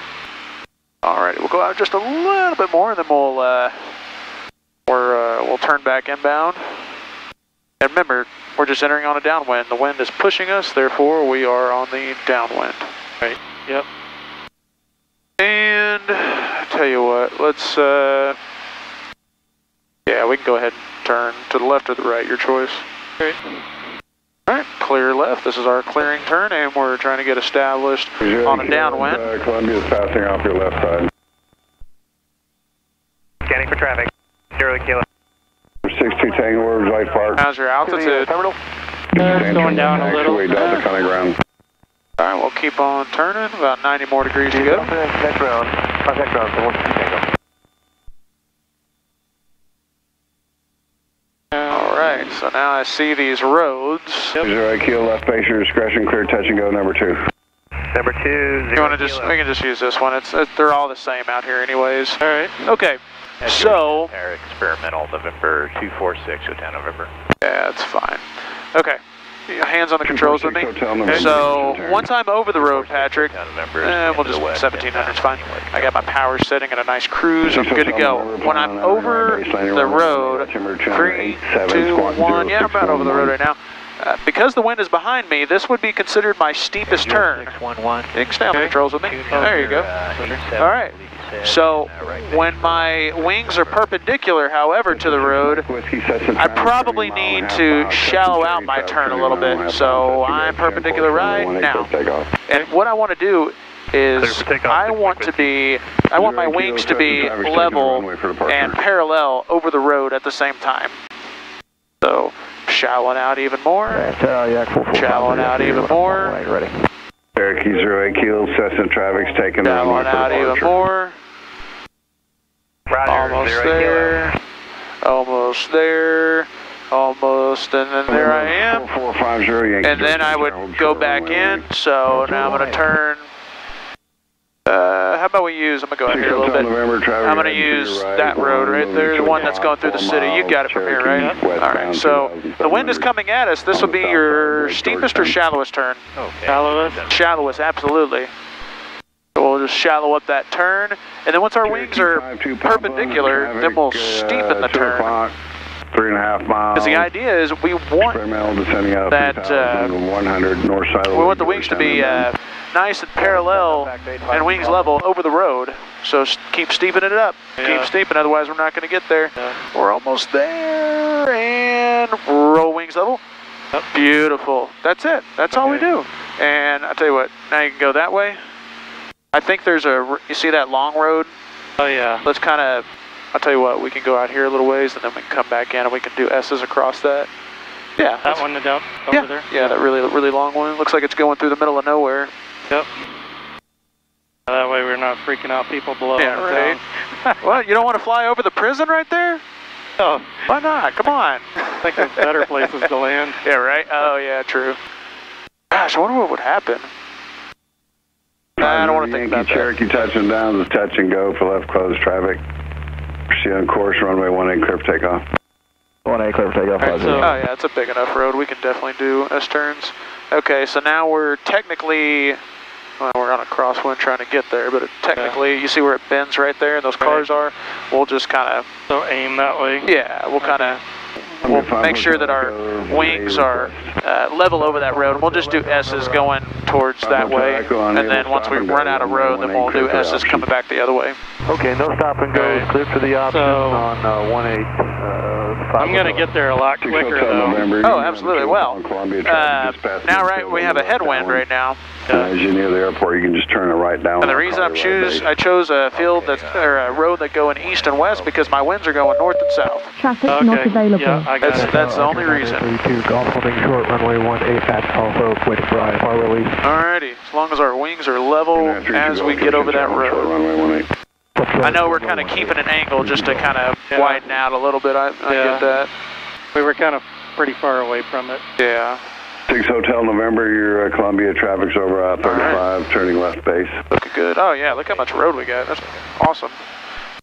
All right, we'll go out just a little bit more, and then we'll turn back inbound. And remember, we're just entering on a downwind. The wind is pushing us, therefore we are on the downwind. Right. Yep. And I tell you what, let's yeah, we can go ahead and turn to the left or the right, your choice. Great. All right, clear left. This is our clearing turn, and we're trying to get established on a downwind. Columbia's passing off your left side. Scanning for traffic. 0 kilo. 62 Tango Orbs, Light Park. How's your altitude? It's going down a little. Delta County ground. All right, we'll keep on turning. About 90 more degrees to go. Contact ground. Contact ground for 1 Tango. All right, so now I see these roads. Yep. 0 kilo left base, your discretion, clear touch and go number 2. Number 2, 0 You want to just, we can just use this one. They're all the same out here anyways. All right, okay. So, experimental November 246, Hotel November. yeah, it's fine. Okay, hands on the controls with me. So, once I'm over the road, Patrick, we'll just 1700's fine. I got my power setting and a nice cruise. I'm good to go. When I'm over the road, 3, 2, 1, yeah, I'm about over the road right now. Because the wind is behind me, this would be considered my steepest turn. You can stay on the controls with me. There you go. All right. So when my wings are perpendicular, however, to the road, I probably need to shallow out my turn a little bit. So I'm perpendicular right now. And what I want to do is I want my wings to be level and parallel over the road at the same time. So shallowing out even more, shallowing out even more. Cherokee 0 kilo, Cessna traffic's taking shallowing out even more. Almost there, almost there, almost, and then there I am. And then I would go back in, so now I'm going to turn. How about we use, I'm going to go out here a little bit. I'm going to use that road right there, the one that's going through the city. You got it from here, right? All right, so the wind is coming at us. This will be your steepest or shallowest turn? Shallowest? Shallowest, absolutely. We'll just shallow up that turn, and then once our wings are perpendicular, then we'll steepen the turn. 3.5 miles. Because the idea is we want that we want the wings to be nice and parallel and wings level over the road. So keep steepening it up. Keep steepening, otherwise we're not going to get there. We're almost there, and roll wings level. Beautiful. That's it. That's all we do. And I tell you what, now you can go that way. I think there's you see that long road? Oh yeah. Let's kind of, I'll tell you what, we can go out here a little ways and then we can come back in and we can do S's across that. Yeah. That one down over there? Yeah, that really long one. Looks like it's going through the middle of nowhere. Yep. That way we're not freaking out people below. Yeah, right. What, you don't want to fly over the prison right there? Oh. Why not? Come on. I think there's better places to land. Yeah, right? Oh, yeah, true. Gosh, I wonder what would happen. I don't want to think about that. Cherokee touching down is touch and go for left closed traffic. Proceed on course, runway 18, clear for takeoff. 18, clear for takeoff. Right, so, oh yeah, it's a big enough road. We can definitely do S-turns. Okay, so now we're technically, well, we're on a crosswind trying to get there, but technically, you see where it bends right there and those cars are? We'll just kind of... So aim that way? Yeah, we'll kind of... We'll make sure that our wings are level over that road. We'll just do S's going towards that way, and then once we run out of road, then we'll do S's coming back the other way. Okay, no stop and go. Right. Clear for the option on 18. I'm going to get there a lot quicker, though. Oh, absolutely. Well, now, right, we have a headwind right now. As you're near the airport, you can just turn it right down. And the reason I chose a field or a road that going east and west because my winds are going north and south. Traffic not available. Yeah, that's the only reason. 32, golf holding short, runway 18, patch Alpha, waiting for IFR release. Alrighty, as long as our wings are level as we get over that road. I know we're kind of keeping an angle just to kind of widen out a little bit. I get that. We were kind of pretty far away from it. Yeah. 6 Hotel November, your Columbia traffic's over 35, turning left base. Looking good. Oh yeah, look how much road we got. That's awesome.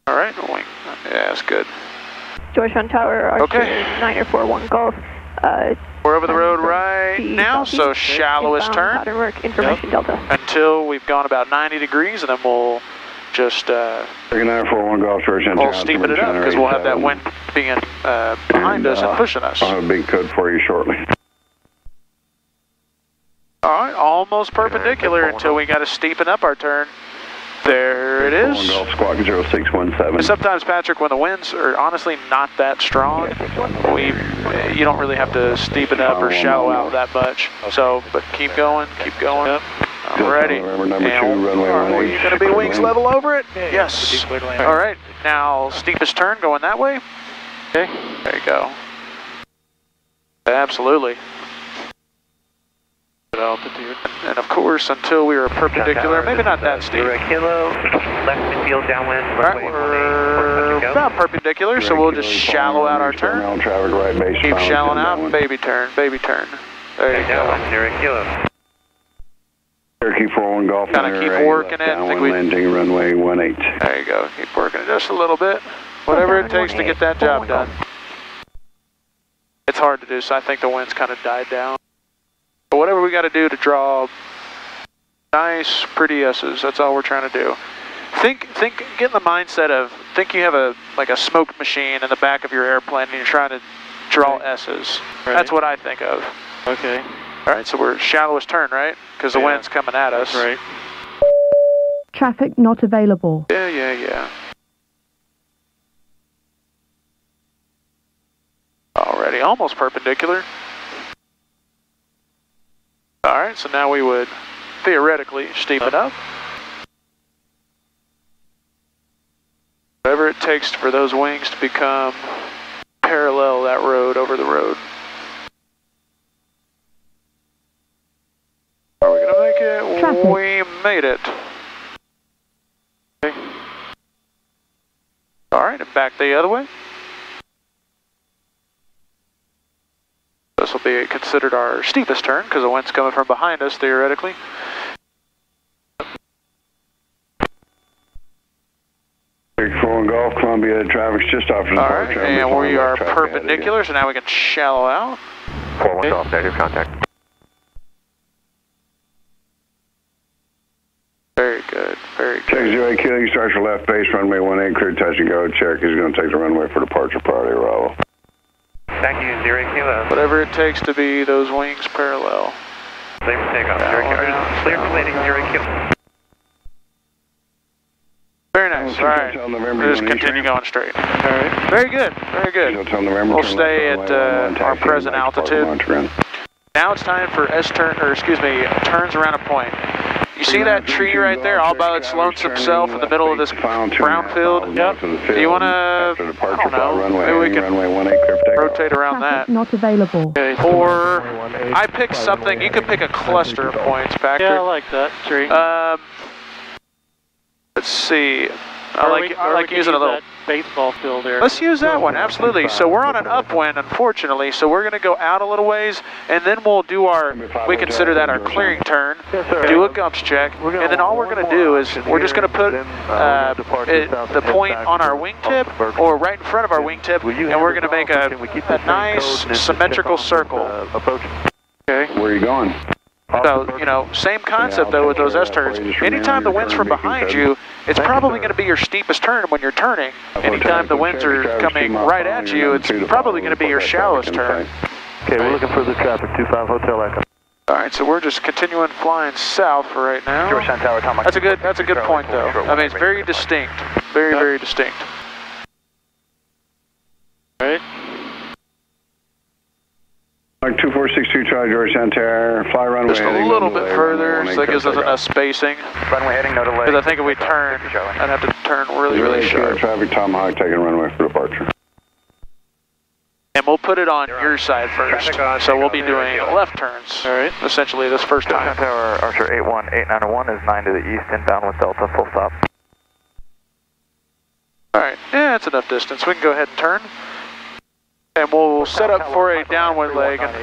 Alright, wing. Yeah, that's good. Georgetown Tower, Archer 941 Golf. We're over the road right now, so shallowest turn. Pattern work, information Delta. Until we've gone about 90 degrees, and then we'll just we'll steepen it up because we'll have that wind being behind us and pushing us. I'll have a big code for you shortly. Alright, almost perpendicular until we got to steepen up our turn. There it is. Squawk 0617. Sometimes, Patrick, when the winds are honestly not that strong, you don't really have to steepen up or shallow out that much. So, but keep going, keep going. Yep. Alrighty. Are you going to be wings level over it? Yes. Alright, now steepest turn going that way. Okay. There you go. Absolutely. Altitude. And of course, until we are perpendicular, maybe not that steep. Kilo, left midfield downwind. Alright, we're about perpendicular, so we'll just shallow out our turn. Keep shallowing out, baby turn, baby turn. There you go. 0 Kilo. Cherokee 41 Golf. Kind of keep working it. I think we landing runway 18. There you go. Keep working it just a little bit. Whatever it takes to get that job done. It's hard to do, so I think the wind's kind of died down. But whatever we got to do to draw nice, pretty S's, that's all we're trying to do. Get in the mindset of, think you have a smoke machine in the back of your airplane and you're trying to draw S's. Right. That's what I think of. Okay. All right, so we're shallowest turn, right? Because the wind's coming at us. That's right. Traffic not available. Yeah. Already, almost perpendicular. Alright, so now we would theoretically steepen up. Whatever it takes for those wings to become parallel that road over the road. Are we going to make it? Traffic. We made it. Okay. Alright, and back the other way. This will be considered our steepest turn because the wind's coming from behind us, theoretically. Golf, Columbia, traffic's just off the Alright, and we are perpendicular, so now we can shallow out. 41 Golf, negative contact. Very good, very Check 0 Kilo, you start your left base, runway 18, clear touch and go. Cherokee's going to take the runway for departure, priority arrival. Thank you, 0 Kilo. Whatever it takes to be those wings parallel. Clear for takeoff, 0 Kilo. Clear for landing, 0 Kilo. Very nice. All right. We'll just continue going straight. All right. Very good. Very good. We'll stay at our present altitude. Now it's time for turns around a point. You see that tree right there, all by its lonesome self in the middle of this brown field? Yep. Do you want to, I don't know, maybe we can rotate around that. Not available. Okay. Or I picked something, you could pick a cluster of points, Patrick. Yeah, I like that tree. Let's see. I like using a little baseball field there. Let's use that one, absolutely. So we're on an upwind, unfortunately, so we're going to go out a little ways, and then we'll do we consider that our clearing turn, do a gumps check, and then all we're going to do is we're just going to put the point on our wingtip, or right in front of our wingtip, and we're going to make a nice symmetrical circle. Okay. Where are you going? So, you know, same concept though with those S-turns. Anytime the wind's from behind you, it's probably going to be your steepest turn when you're turning. Anytime the winds are coming right at you, it's probably going to be your shallowest turn. Okay, we're looking for the traffic, 25 Hotel Echo. Alright, so we're just continuing flying south for right now. That's a good point though. I mean, it's very distinct. Very, very distinct. Alright. 2462 Charlie Georgetown Tower, fly runway. Just a little bit further, so that gives us enough spacing. Runway heading, no delay. Because I think if we turn, I'd have to turn really, really sharp. Traffic, Tomahawk taking runway for departure. And we'll put it on your side first, so we'll be doing left turns, essentially this first time. Tower, Archer 81891 is 9 to the east, inbound with Delta, full stop. Alright, yeah, that's enough distance. We can go ahead and turn. And we'll set up for a downwind leg, and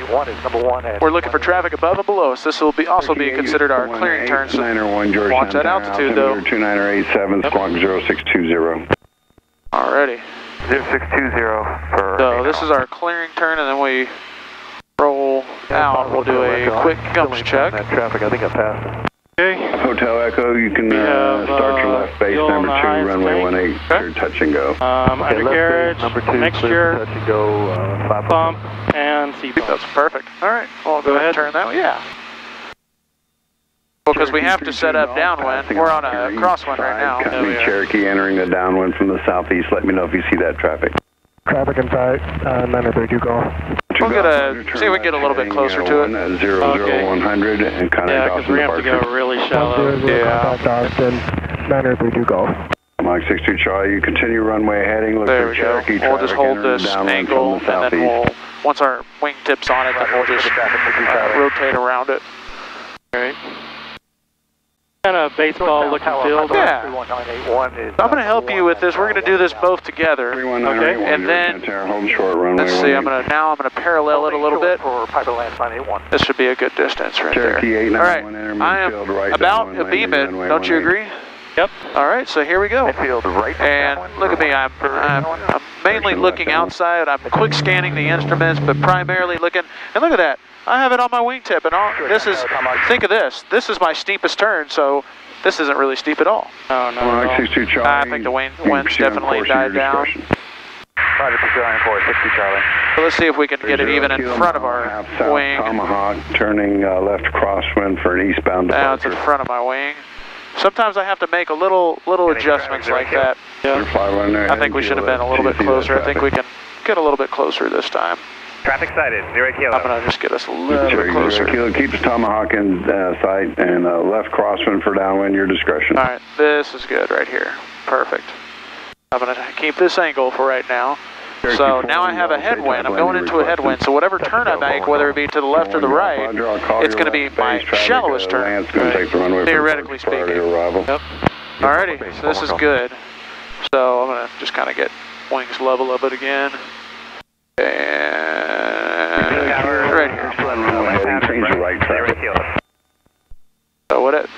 we're looking for traffic above and below us. This will also be considered our clearing turn, so watch that altitude though. 2987, squawk 0620. Alrighty. 0620 for... So this is our clearing turn, and then we roll out. We'll do a quick gumps check. That traffic, I think I passed it. Okay. Hotel Echo, you can start your left base, number 2, runway 18, clear touch and go. Undercarriage, number 2, mixture, touch and go, pump, and seat pump. That's perfect. Alright, we'll go ahead and turn that way. Yeah. Well, because we have to set up downwind. We're on a crosswind right now. Cherokee entering the downwind from the southeast. Let me know if you see that traffic. Traffic in sight, 932 Golf. We'll see if we can get a little bit closer to it. 00100 and kind of because we have to go really shallow. Contact Austin, 932 Golf. Mike 62 Charlie, you continue runway heading. Look there for we Cherokee go. We'll just hold this angle, and then once our wingtip's on it, then we'll just rotate around it. Alright. Kind of baseball looking field. Yeah. I'm going to help you with this. We're going to do this both together. Okay. And then let's see. I'm going to parallel it a little bit. This should be a good distance right there. All right. I am about a beam-in. Don't you agree? Yep. All right. So here we go. And look at me. I'm mainly looking outside. I'm quick scanning the instruments, but primarily looking. And look at that. I have it on my wingtip, and this is, think of this, this is my steepest turn, so this isn't really steep at all. Oh, no. I think the wind's definitely died down. 5 Charlie. So let's see if we can get it even in front of our wing. Tomahawk turning left crosswind for an eastbound departure. Now it's in front of my wing. Sometimes I have to make a little adjustments like that. Yeah. I think we should have been a little bit closer. I think we can get a little bit closer this time. Traffic sighted, 0 Kilo. I'm going to just get us a little bit closer. 0 Kilo, keeps Tomahawk in sight, and left crosswind for downwind, your discretion. All right, this is good right here. Perfect. I'm going to keep this angle for right now. So now I have a headwind. I'm going into a headwind, so whatever turn I make, whether it be to the left or the right, it's going to be my shallowest turn, theoretically speaking. Yep. Alrighty, so this is good. So I'm going to just kind of get wings level a bit again. And right here.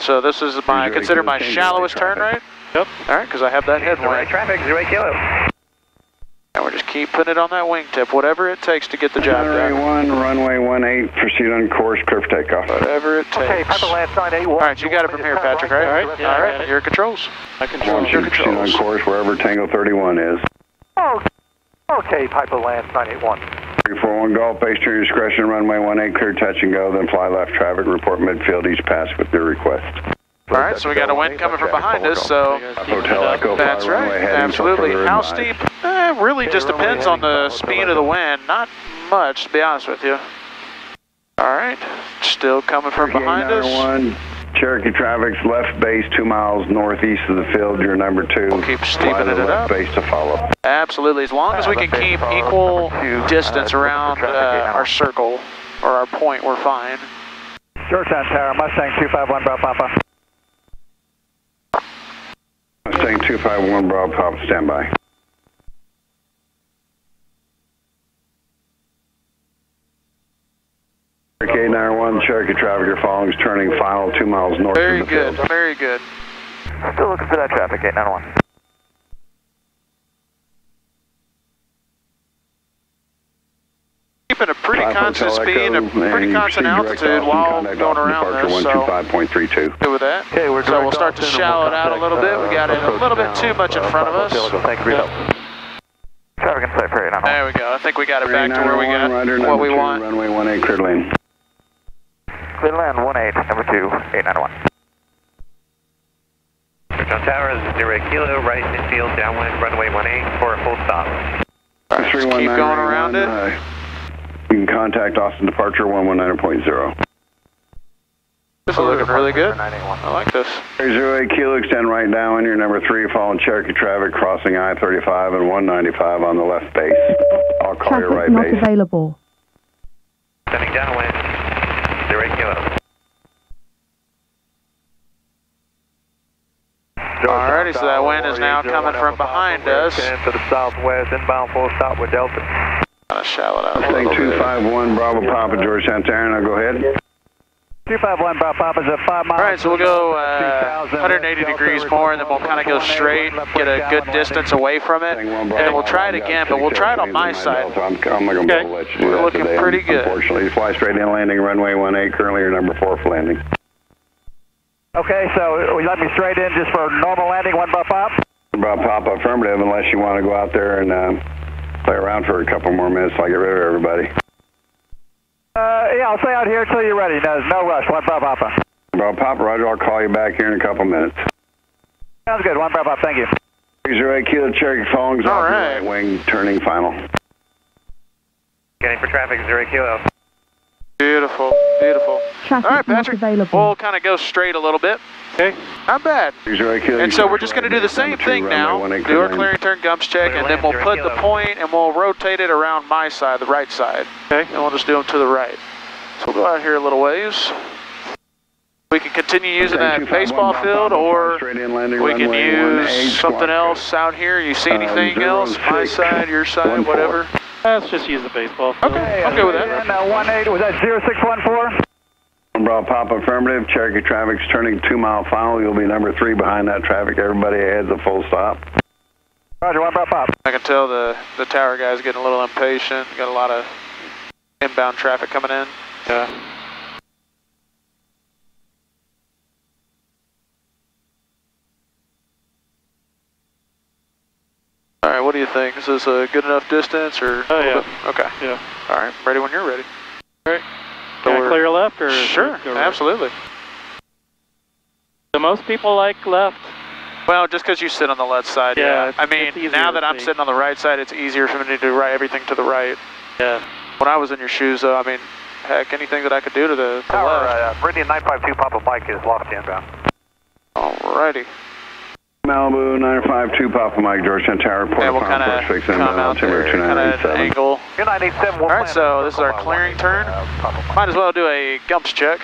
So this is consider my shallowest turn, right? Yep. All right, because I have that headwind. Traffic, 0 Kilo. And we're just keep putting it on that wingtip, whatever it takes to get the job done. 1, runway 18, proceed on course, clear for takeoff. Whatever it takes. Okay, Piper Lance 981. All right, you got it from here, Patrick, right? All right, yeah, all right, your controls. My controls. Your Proceed on controls. course wherever Tango 31 is. Oh, okay, Piper Lance 981. 341 Golf, base to your discretion, runway 18, clear touch and go, then fly left traffic, report midfield east pass with your request. All right, so we got a wind coming from behind us, so Hotel Echo, that's fly runway right, heading, absolutely. so How further steep? Really just depends on the speed of the wind. Not much, to be honest with you. All right, still coming from behind us. 901, Cherokee traffic's left base 2 miles northeast of the field, you're number 2. We'll keep steepening it up. Left base to follow. Absolutely, as long as we can keep equal distance around our circle or our point, we're fine. Georgetown Tower, Mustang 251, Bravo Papa. Mustang 251, Bravo Papa, standby. Cherokee 901, Cherokee traffic, you're following is turning final 2 miles north Very of the good, field. very good. Still looking for that traffic, 891. Keeping a pretty constant Hotel speed and a Echo, pretty and constant you proceed direct altitude while Austin, going contact Austin, around departure this, so 125.32. good with that. Okay, we're So we'll start to shallow it out a little bit. We got it a little bit too much in front of us. Thank you for your help. Traffic in sight for 891. There we go. I think we got it back to where we got what we want. Runway 18, cleared lane. Clear land 18, number 2, 891. Georgetown Tower is 0 kilo, right midfield, downwind, runway 18 for a full stop. All right, just keep going around it. You can contact Austin departure 119.0. This is looking really good. I like this. 08 kilo, extend right down. You're number 3, following Cherokee traffic, crossing I-35 and 195 on the left base. I'll call your right Traffic not base. available. Sending downwind, 0 kilo. Alrighty, so that wind is now coming from behind us. To the southwest, inbound full stop with Delta. Kind of shallow it out a Mustang little bit. 251, Bravo Papa, Georgetown Tower. Now go ahead. 251, Bravo Papa is at 5 miles. Alright, so we'll go 180 degrees more, and then we'll kind of go straight, get a good distance away from it, and then we'll try it again, but we'll try it on my side. I'm not going to be able to let you do We're that looking today, pretty good. Unfortunately, fly straight in, landing runway 18, currently you're number 4 for landing. Okay, so you let me straight in just for normal landing, 1 Bravo Papa? Bravo Papa, affirmative, unless you want to go out there and play around for a couple more minutes till I get rid of everybody. Yeah, I'll stay out here until you're ready. No rush, 1 Bravo Papa. Bravo Papa, Roger, I'll call you back here in a couple minutes. Sounds good, 1 Bravo Papa, thank you. 08 kilo, Cherokee Fallings, off your right wing, turning final. Getting for traffic, 0 kilo. Beautiful, beautiful. Traffic All right, not Patrick, available. we'll kind of go straight a little bit. Okay. Not bad. 08 kilo, And so we're just going to do the same thing now, do our clearing turn gumps check, and then we'll put the point and we'll rotate it around my side, the right side. Okay. And we'll just do them to the right. So we'll go out here a little ways. We can continue using that baseball field, or we can use something else out here. You see anything else? My side, your side, whatever. Let's just use the baseball field. Okay, I'm good with that. 18, was that 0614? Bravo Papa, affirmative. Cherokee traffic's turning 2 mile final. You'll be number 3 behind that traffic. Everybody ahead's a full stop. Roger, 1 Bravo Papa. I can tell the tower guy's getting a little impatient. Got a lot of inbound traffic coming in. Yeah. All right, what do you think? Is this a good enough distance, or? Oh, yeah. Okay. Yeah. All right, ready when you're ready. All right. Can I clear left, or? Sure, go right? absolutely. Do most people like left? Well, just because you sit on the left side, Yeah, I mean, it's easier now to that I'm see. sitting on the right side, it's easier for me to do everything to the right. Yeah. When I was in your shoes, though, I mean, heck, anything that I could do to the left. Meridian 952 Papa Mike is lost inbound. Alrighty. Malibu 952 Papa Mike, Georgetown Tower, Port And we'll kind Complex, of fix come out there, kind of at an angle. You're 987. Alright, so this is our clearing turn. Might as well do a gumps check.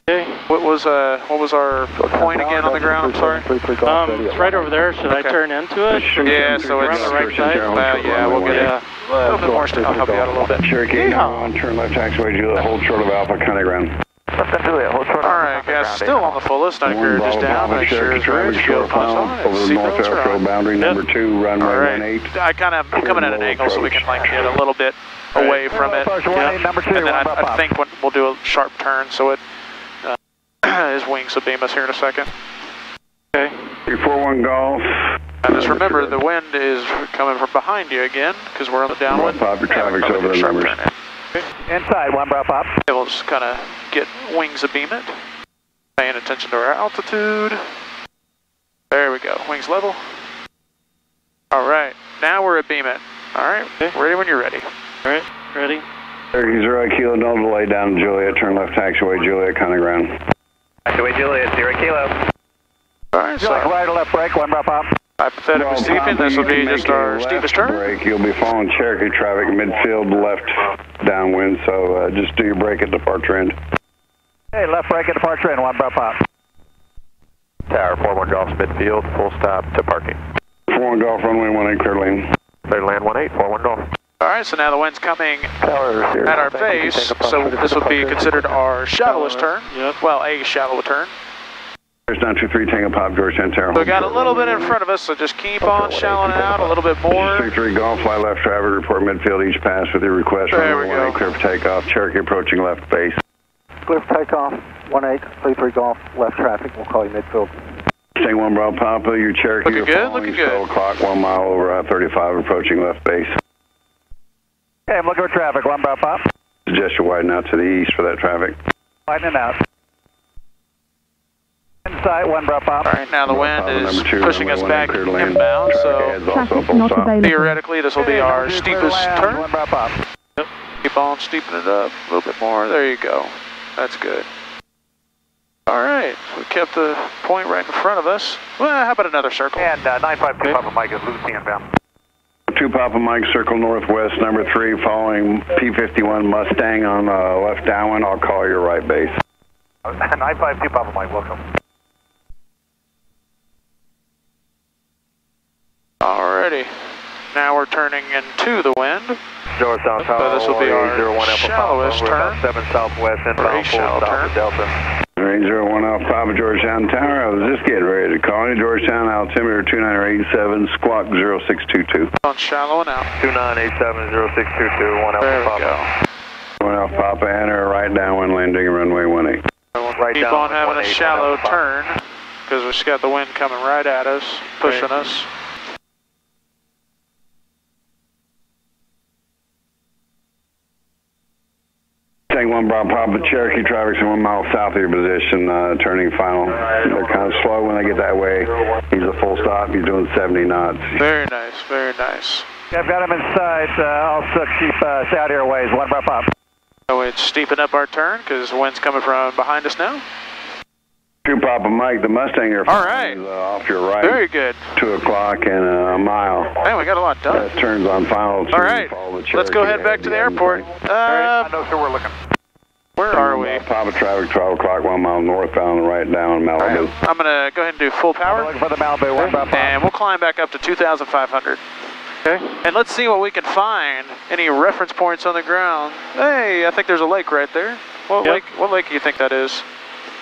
Okay. What was our point again on the ground? I'm sorry. It's right over there. Should I turn into it? Yeah, so We're it's on the right side. Yeah, we'll get a little bit more stuff. I'll help you out a little bit. Cherokee 911, turn left taxiway, Juliet, hold short of Alpha, county ground. Alright, guys, still on the fullest. I encourage us down. Make sure it's rich. Fuel pumps on. Over the north outfield boundary, number 2, runway 18. I'm coming at an angle so we can like get a little bit away from it. And then I think we'll do a sharp turn so it his wings will beam us here in a second. Okay. 341 Golf. And just remember, the wind is coming from behind you again because we're on the downwind. Pop, your traffic's over the numbers. Inside, 1 Bravo Pop. We'll just kind of get wings abeam it. Paying attention to our altitude. There we go. Wings level. Alright, now we're abeam it. Alright, ready when you're ready. Alright, ready. Turkey 0 Kilo, no delay down to Juliet. Turn left taxiway Juliet, kind of ground. Taxiway Juliet, 0 Kilo. Alright, so right or left brake, 1 Bravo Pop. hypothetically speaking, this will be just our steepest turn. Brake. You'll be following Cherokee traffic midfield left downwind, so just do your brake at departure end. Hey, left brake at departure end, 1 Bravo Pop. Tower 41 Golf midfield, full stop to parking. 41 Golf, runway 18, clear lane. Clear land 18, 41 Golf. Alright, so now the wind's coming at our face, so this will be considered our shallowest turn. Well, a shallow turn. There's 923 Tango Pop, Georgetown Tower. So we got a little bit in front of us, so just keep on shallowing out a little bit more. 63 Golf, fly left traffic, report midfield each pass with your request. There we go. Clear for takeoff, Cherokee approaching left base. Clear for takeoff, 18, 33 Golf, left traffic, we'll call you midfield. Staying 1 Bravo Papa, your Cherokee. Looking good, looking good. 12 o'clock, 1 mile over I-35, approaching left base. Okay, I'm looking for traffic, 1 Bravo Pop. Suggest you widen out to the east for that traffic. Widening out. Inside, 1 Bravo Pop. Alright, now the wind is pushing us back inbound, so Traffic not available. theoretically this will be our steepest turn. 1 Bravo Pop. Yep. Keep on steeping it up a little bit more. There you go. That's good. Alright, we kept the point right in front of us. Well, how about another circle? And 952 Papa Mike is Lucy inbound. 2 Papa Mike, circle northwest, number 3, following P51 Mustang on left downwind. I'll call your right base. 952 Papa Mike, welcome. Alrighty, now we're turning into the wind. Georgetown Tower, so this will be our 01 Alpha shallowest turn. 7 southwest, inbound, full stop to Delta. Range 01 Alpha Papa, Georgetown Tower. I was just getting ready to call you. Georgetown, altimeter 2987, squawk 0622. On shallow and out. 2987, 0622, 1 Alpha Papa. 1 Alpha Papa, enter right downwind landing, runway 18. Right Keep on having a shallow turn, because we've got the wind coming right at us, pushing us. Tank 1 Bravo Papa, Cherokee traffic's 1 mile south of your position, turning final. They're kind of slow when they get that way. He's a full stop, he's doing 70 knots. Very nice, very nice. I've got him inside, also keep out here ways, 1 Bravo Papa. So it's steeping up our turn, because the wind's coming from behind us now. 2 Papa Mike, the Mustang here. Alright. Off your right. Very good. 2 o'clock and a mile. Man, we got a lot done. That turns on final. Alright, let's go head back to the airport. I know, sir, we're looking. Where are we? Papa traffic, 12 o'clock, 1 mile northbound, right down Malibu. Right. I'm going to go ahead and do full power. Looking for the Malibu, 1 Bravo Papa. And we'll climb back up to 2,500. Okay. And let's see what we can find. Any reference points on the ground. Hey, I think there's a lake right there. What lake do you think that is?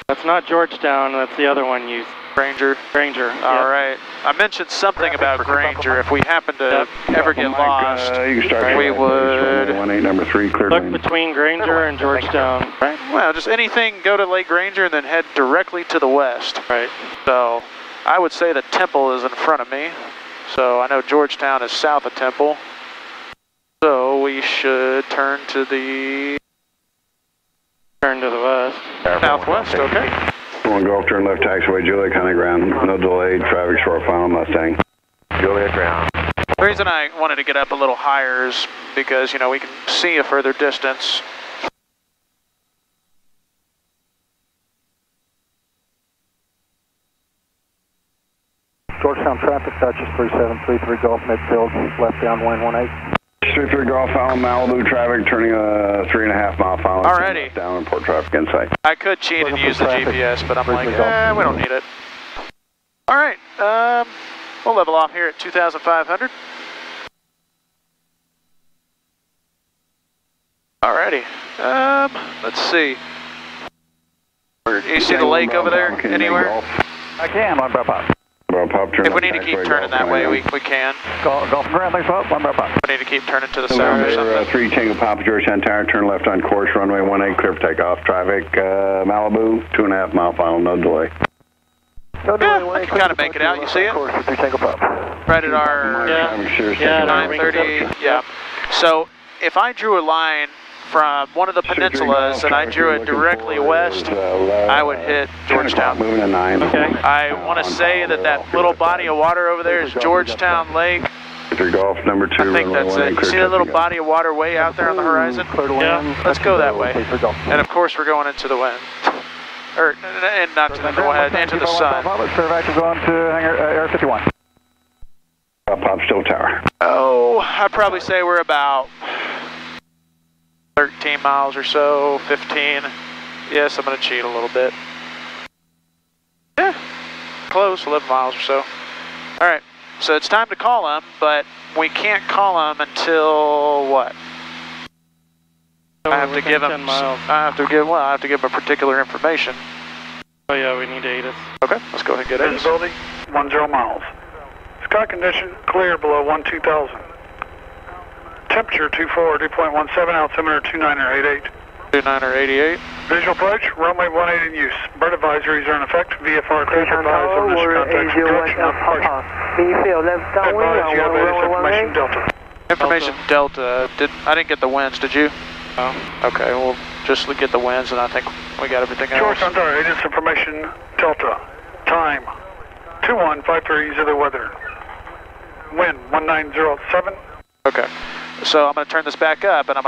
That's not Georgetown, that's the other one you... Granger. Granger. Alright. I mentioned something about Granger. If we happen to ever get lost, you can start we would... 18, number 3, clear Look lane. between Granger and Georgetown. Right. Well, just anything, go to Lake Granger and then head directly to the west. Right. So, I would say the Temple is in front of me. So, I know Georgetown is south of Temple. So, we should turn to the... Turn to the west. Southwest, okay. 1 Golf, turn left taxiway, Juliet County ground. No delay, traffic short final Mustang. Juliet ground. The reason I wanted to get up a little higher is because, you know, we can see a further distance. Georgetown traffic, touches 3733 Golf, midfield, left downwind 18. 33 Golf, final Malibu traffic, turning a 3.5 mile final. Alrighty. Down port traffic in sight. I could cheat and use the GPS, but I'm like, we don't need it. Alright, we'll level off here at 2,500. Alrighty, let's see. You see the lake over there anywhere? I can, one pop. If we need to keep turning that way, we can. Golf ground, thanks, Bob. One pop. We need to keep turning to the south or something. 3 Tango Papa Georgetown Tower, turn left on course, runway 18, clear for takeoff. Traffic, Malibu, 2.5 mile final, no delay. Yeah, I can kind of make it out. You see it? Right at our 9:30. Yeah. So if I drew a line from one of the peninsulas and I drew it directly west, I would hit Georgetown. Moving to 9. Okay. I want to say that little body of water over there is Georgetown Lake. Golf number 2. I think that's it. You see that little body of water way out there on the horizon? Yeah. Let's go that way. And of course we're going into the wind. Or, and not to the wind, into the sun. Let's turn back to going to hangar Air 51. Pop still tower. Oh, I'd probably say we're about 13 miles or so, 15. Yes, I'm going to cheat a little bit. Yeah, close, 11 miles or so. All right, so it's time to call him, but we can't call him until what? I have to give him. 10 miles. I have to give him particular information. Oh yeah, we need ATIS. Okay, let's go ahead and get it. Visibility 10 miles. Sky condition clear below 12,000. Temperature 24, 2.17, altimeter 2988. 2988. Visual approach, runway 18 in use. Bird advisories are in effect. VFR crash advised on this contact direction of departure. Advise you have ATIS information Delta. Information Delta. I didn't get the winds, did you? No. Okay, we'll just get the winds and I think we got everything else. Georgetown Tower, ATIS information Delta. Time 2153 zero weather. Wind 1907. Okay. So I'm going to turn this back up, and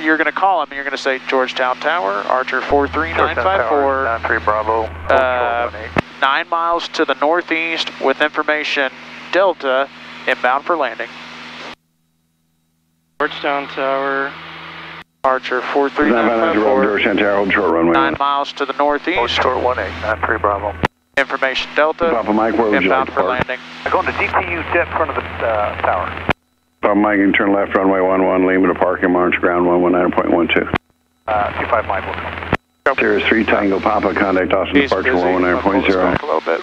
you're going to call him, and you're going to say Georgetown Tower, Archer 43954. 93 Bravo. 9 miles to the northeast with information Delta, inbound for landing. Georgetown Tower. Archer 43954. Georgetown Tower, hold short runway. 9 miles to the northeast. Hold short 18, 93 Bravo. Information Delta, Papa Mike, where would you like inbound to for park? landing. I'm going to GTU jet in front of the tower. Papa Mike, you can turn left runway 11, Lima to parking, March ground 119.12. 25 Mike will come. Sirius 3 Tango Papa, contact Austin departure 119.0. A little bit.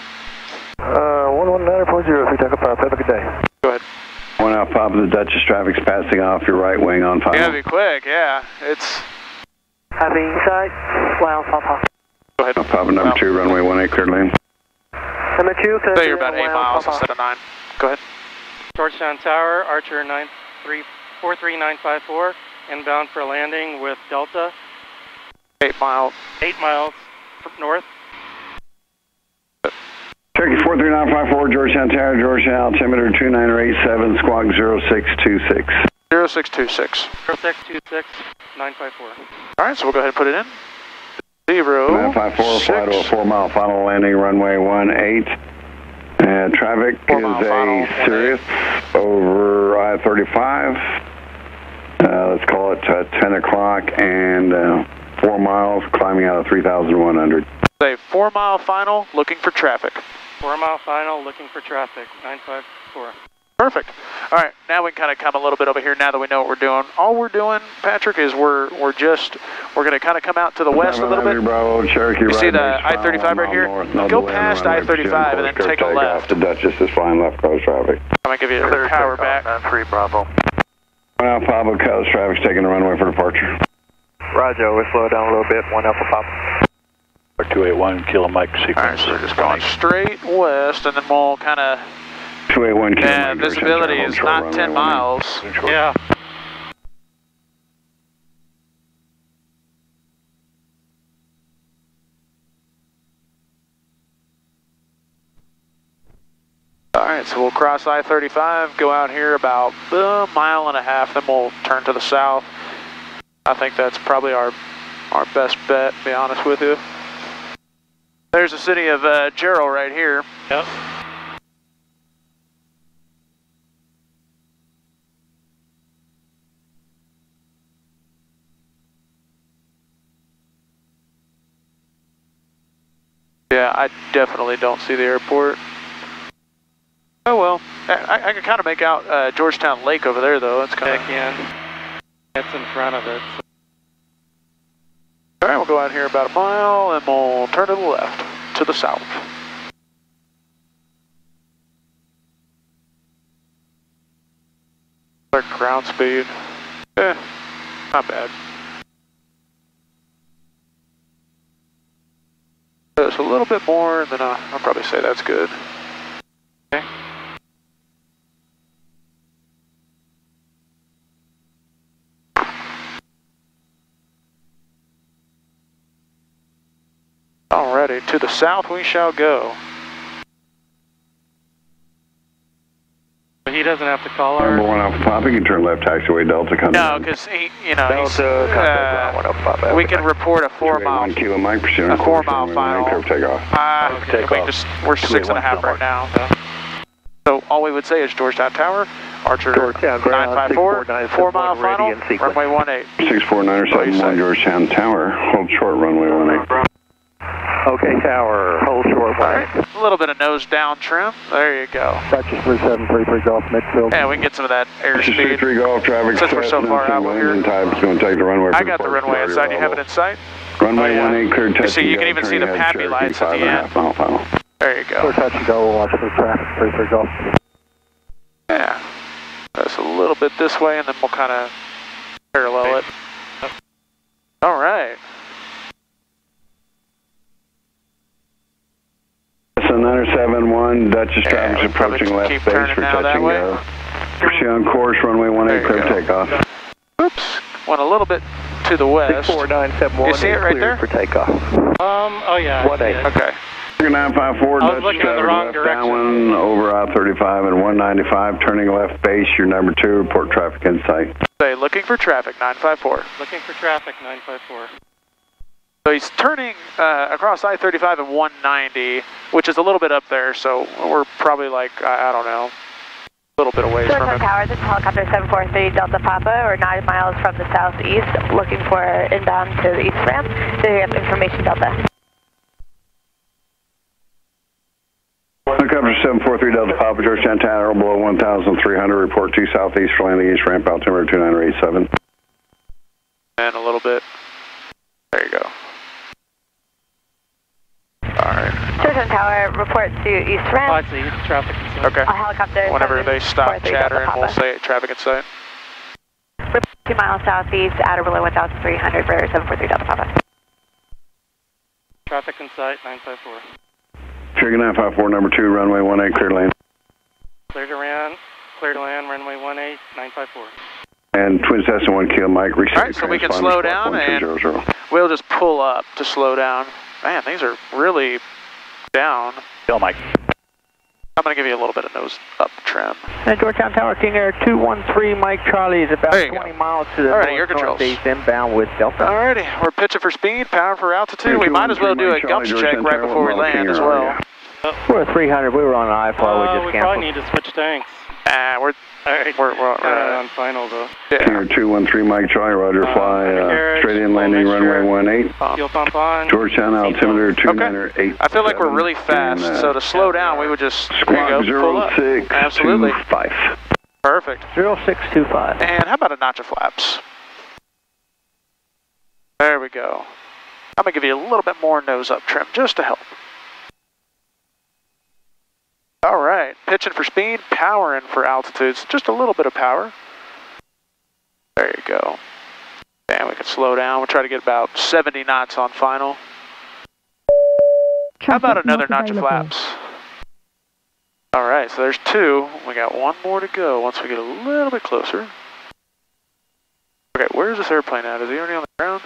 119.0, 3 Tango Papa, have a good day. Go ahead. 1 out Papa, the Duchess traffic's passing off your right wing on final. You gotta be quick, yeah. It's... Heavy inside, well, Papa. Go ahead. Papa number 2, runway 18, clear lane. Number 2, say you're about 8 miles instead of 9. Go ahead. Georgetown Tower, Archer 43954, inbound for landing with Delta. 8 miles. 8 miles north. Turkey 43954, Georgetown Tower, Georgetown, altimeter 2987, squawk 0626. 0626. 0626, 954. All right, so we'll go ahead and put it in. 054, fly to a 4 mile final landing, runway 18. Traffic is a Sirius over I-35. Let's call it 10 o'clock and 4 miles climbing out of 3,100. Say 4 mile final, looking for traffic. 4 mile final, looking for traffic, 954. Perfect. All right, now we can kind of come a little bit over here now that we know what we're doing. All we're doing, Patrick, is we're going to kind of come out to the west a little bit. Bravo, Cherokee, you see the I-35 right here? Go past I-35 and then take a left. The Duchess is flying left coast traffic. I'm going to give you the power back. 93 Bravo. Now Papa, coast traffic's taking the runway for departure. Roger, we'll slow down a little bit. 1 Alpha Papa. 281 Kilo Mike sequence. All right, so we're just going straight west, and then we'll kind of... 281 Kilo yeah, Mike. visibility is not 10 miles. Yeah. All right, so we'll cross I-35, go out here about a mile and a half, then we'll turn to the south. I think that's probably our best bet, to be honest with you. There's the city of Gerald right here. Yep. Yeah, I definitely don't see the airport. Oh well, I can kind of make out Georgetown Lake over there though. It's kind of... It's in front of it. So. All right, we'll go out here about a mile and we'll turn to the left, to the south. Our ground speed, not bad. Just a little bit more, and then I'll probably say that's good. Okay. Alrighty, to the south we shall go. He doesn't have to call our... Number 1 Alpha Papa, you can turn left taxiway Delta coming. No, because he, you know, we can report a 4-mile, Kilo Mike, a 4-mile final. Curve takeoff. We're 6.5 right now. So all we would say is Georgetown Tower, Archer 954, 4-mile final, runway 18. 64971 Georgetown Tower, hold short runway 18. Okay, Tower, hold short. Alright, a little bit of nose down trim. There you go. Dutchess 3733 Golf midfield. Yeah, we can get some of that airspeed. 3 Golf traffic. Since we're so far out here. Going to take the runway. I got the runway inside. You have it in sight? Runway 18 cleared touch. See, you can even see the PAPI lights at the end. There you go. Clear touch and go. We'll watch for traffic. 33 Golf. Yeah. Just a little bit this way, and then we'll kind of parallel it. All right. So 971, Dutchess traffic approaching left base for touch and go. Pursue on course, runway 18, clear takeoff. Oops, went a little bit to the west. 64971. You see it right there? For takeoff. Oh yeah. 18. Okay. 954, I was looking in the wrong direction. Downwind over I-35 and 195, turning left base, your number 2, report traffic in sight. Say, looking for traffic, 954. Looking for traffic, 954. So he's turning across I-35 and 190, which is a little bit up there, so we're probably like, I don't know, a little bit away from him. Tower, this is helicopter 743 Delta Papa. We're 9 miles from the southeast, looking for inbound to the east ramp. So you have information Delta. Helicopter 743 Delta Papa, Georgetown Tower, below 1,300, report to southeast for landing east ramp, altimeter 2987. And a little bit. There you go. Alright. Georgetown Tower, report to east ramp. I see, traffic in sight. Okay. A helicopter. Whenever they stop chattering, we'll say traffic in sight. 2 miles southeast, at or below 1,300 for 743 Delta Papa. Traffic in sight, 954. Trigger 954, number 2, runway 18, clear lane. Clear to land, runway 18, 954. And Twin Cessna 1 Kilo Mike, reset. Alright, so we can slow down and we'll just pull up to slow down. Man, these are really down. Kilo Mike. I'm going to give you a little bit of nose up trim. Georgetown Tower, King Air 213 Mike Charlie is about 20 miles to the northeast inbound with Delta. Alrighty, we're pitching for speed, power for altitude. We might as well do a gumps check right before we land as well. We're at 300, we were on I-4, we just canceled. We probably need to switch tanks. We're on final though. King Air 213 Mike Charlie, roger, fly straight in landing runway 18. Fuel pump on. Georgetown altimeter 298. I feel like we're really fast, so to slow down we would just squawk 0625. Perfect. 0625. And how about a notch of flaps? There we go. I'm going to give you a little bit more nose up trim just to help. Alright, pitching for speed, powering for altitudes, just a little bit of power. There you go. And we can slow down. We'll try to get about 70 knots on final. How about another notch of flaps? Alright, so there's 2. We got 1 more to go once we get a little bit closer. Okay, where's this airplane at? Is he already on the ground?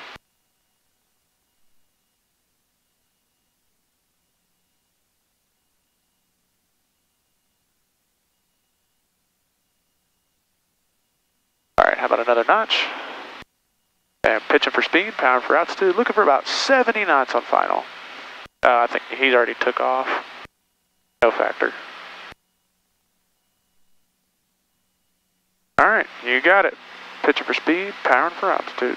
Alright, how about another notch? And pitching for speed, powering for altitude, looking for about 70 knots on final. I think he's already took off. No factor. Alright, you got it. Pitching for speed, powering for altitude.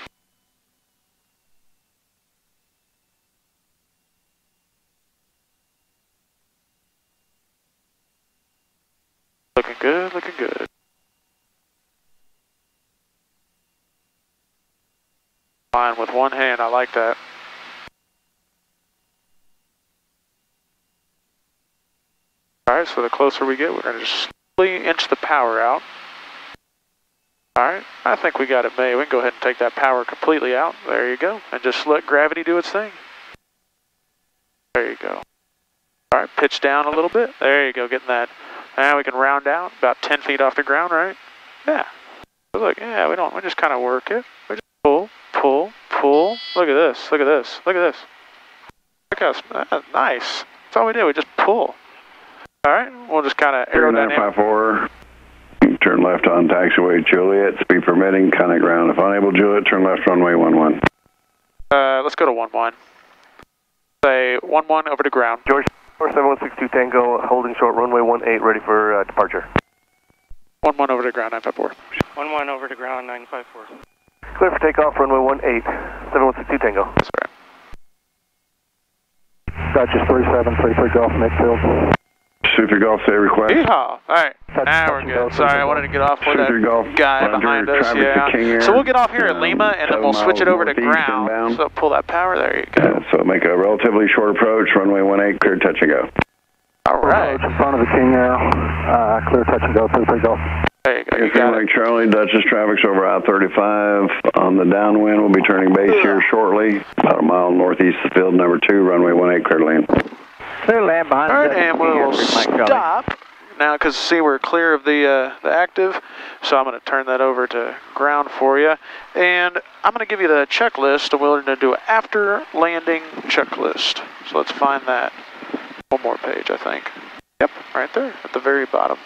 Looking good, looking good. Flying with one hand, I like that. Alright, so the closer we get, we're going to just slowly inch the power out. Alright, I think we got it made. We can go ahead and take that power completely out. There you go. And just let gravity do its thing. There you go. Alright, pitch down a little bit. There you go, getting that. Now we can round out about 10 feet off the ground, right? Yeah. So look, yeah, we just kind of work it. We just pull, pull, pull. Look at this, look at this, look at this. Look how nice. That's all we did, we just pull. Alright, we'll just kind of aerodynamic. 954. Turn left on taxiway Juliet, speed permitting, contact ground. If unable, Juliet, turn left runway 11. Let's go to 11. Say 11 over to ground. George 7162 Tango, holding short runway 18, ready for departure. 11 over to ground, 954. 11 over to ground, 954. Clear for takeoff, runway 18, 7162 Tango. That's right. Dodgers 3733 Golf, midfield. Super Golf, say request. Yeehaw! Alright, now we're good. Sorry, I wanted to get off with that guy behind us, yeah. So we'll get off here at Lima, and then we'll switch it over to ground. Inbound. So pull that power, there you go. So make a relatively short approach, runway 18, clear touch and go. Alright. In front of the King Air, clear touch and go, 33 Golf. There you go, you got it. Charlie, Dutchess traffic's over I-35. On the downwind, we'll be turning base here shortly, about a mile northeast of field number 2, runway 18, clear to land. Clear land behind. Alright, and we'll stop now because see we're clear of the active, so I'm going to turn that over to ground for you, and I'm going to give you the checklist, and we're going to do an after landing checklist. So let's find that. One more page, I think. Yep, right there at the very bottom.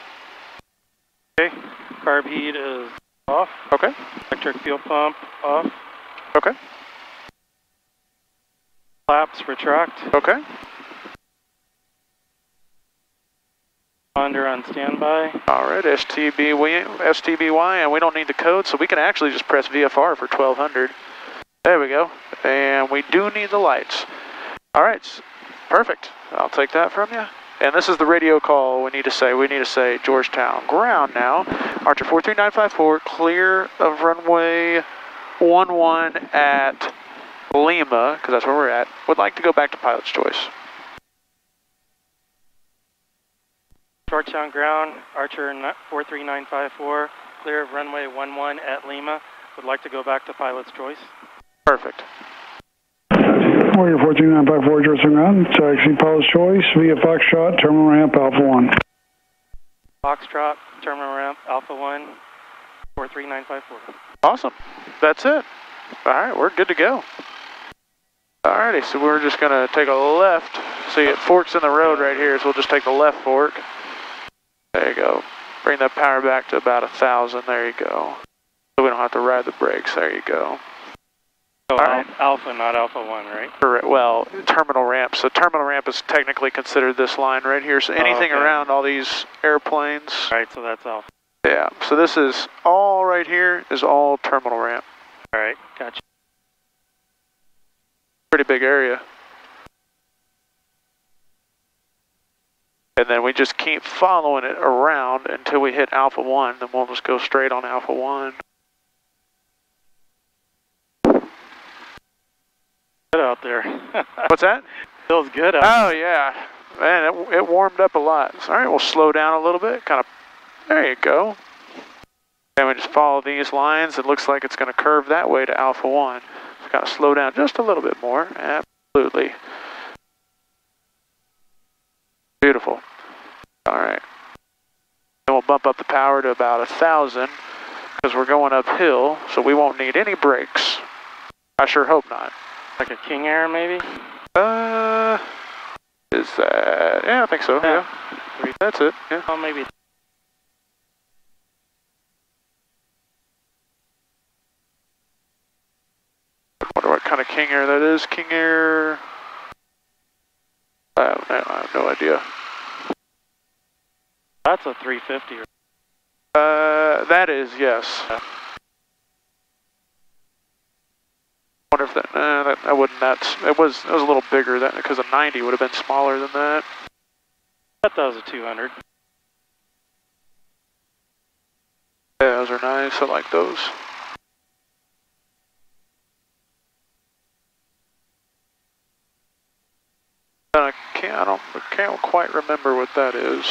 Okay, carb heat is off. Okay. Electric fuel pump off. Okay. Flaps retract. Okay. Under on standby. Alright, STBY, and we don't need the code, so we can actually just press VFR for 1200. There we go. And we do need the lights. Alright, perfect. I'll take that from you. And this is the radio call we need to say. We need to say Georgetown ground now. Archer 43954, clear of runway 11 at Lima, because that's where we're at. Would like to go back to pilot's choice. Georgetown ground, Archer 43954, clear of runway 11 at Lima. Would like to go back to pilot's choice. Perfect. Warrior 43954, Georgetown ground, taxi pilot's choice, via Foxtrot, terminal ramp, Alpha 1. Foxtrot, terminal ramp, Alpha 1, 43954. Awesome. That's it. Alright, we're good to go. Alrighty, so we're just going to take a left. See, it forks in the road right here, so we'll just take the left fork. There you go. Bring that power back to about 1,000. There you go. So we don't have to ride the brakes. There you go. So Alright. Alpha, not Alpha 1, right? Correct. Well, terminal ramp. So terminal ramp is technically considered this line right here. So anything around all these airplanes. Alright, so that's Alpha. Yeah. So this is all right here is all terminal ramp. Alright, gotcha. Pretty big area. And then we just keep following it around until we hit Alpha 1, then we'll just go straight on Alpha 1. Good out there. What's that? Feels good out there. Yeah. Man, it warmed up a lot. So, all right, we'll slow down a little bit. Kind of, there you go. And we just follow these lines. It looks like it's going to curve that way to Alpha 1. So kind of slow down just a little bit more. Absolutely. Beautiful. All right. Then we'll bump up the power to about 1,000 because we're going uphill, so we won't need any brakes. I sure hope not. Like a King Air, maybe? Is that? Yeah, I think so. Yeah. That's it. Yeah. Oh, maybe. I wonder what kind of King Air that is. King Air. I have no idea. That's a 350. That is, yes. Yeah. I wonder if that wouldn't. It was a little bigger than because a 90 would have been smaller than that. I thought that was a 200. Yeah, those are nice. I like those. I can't quite remember what that is.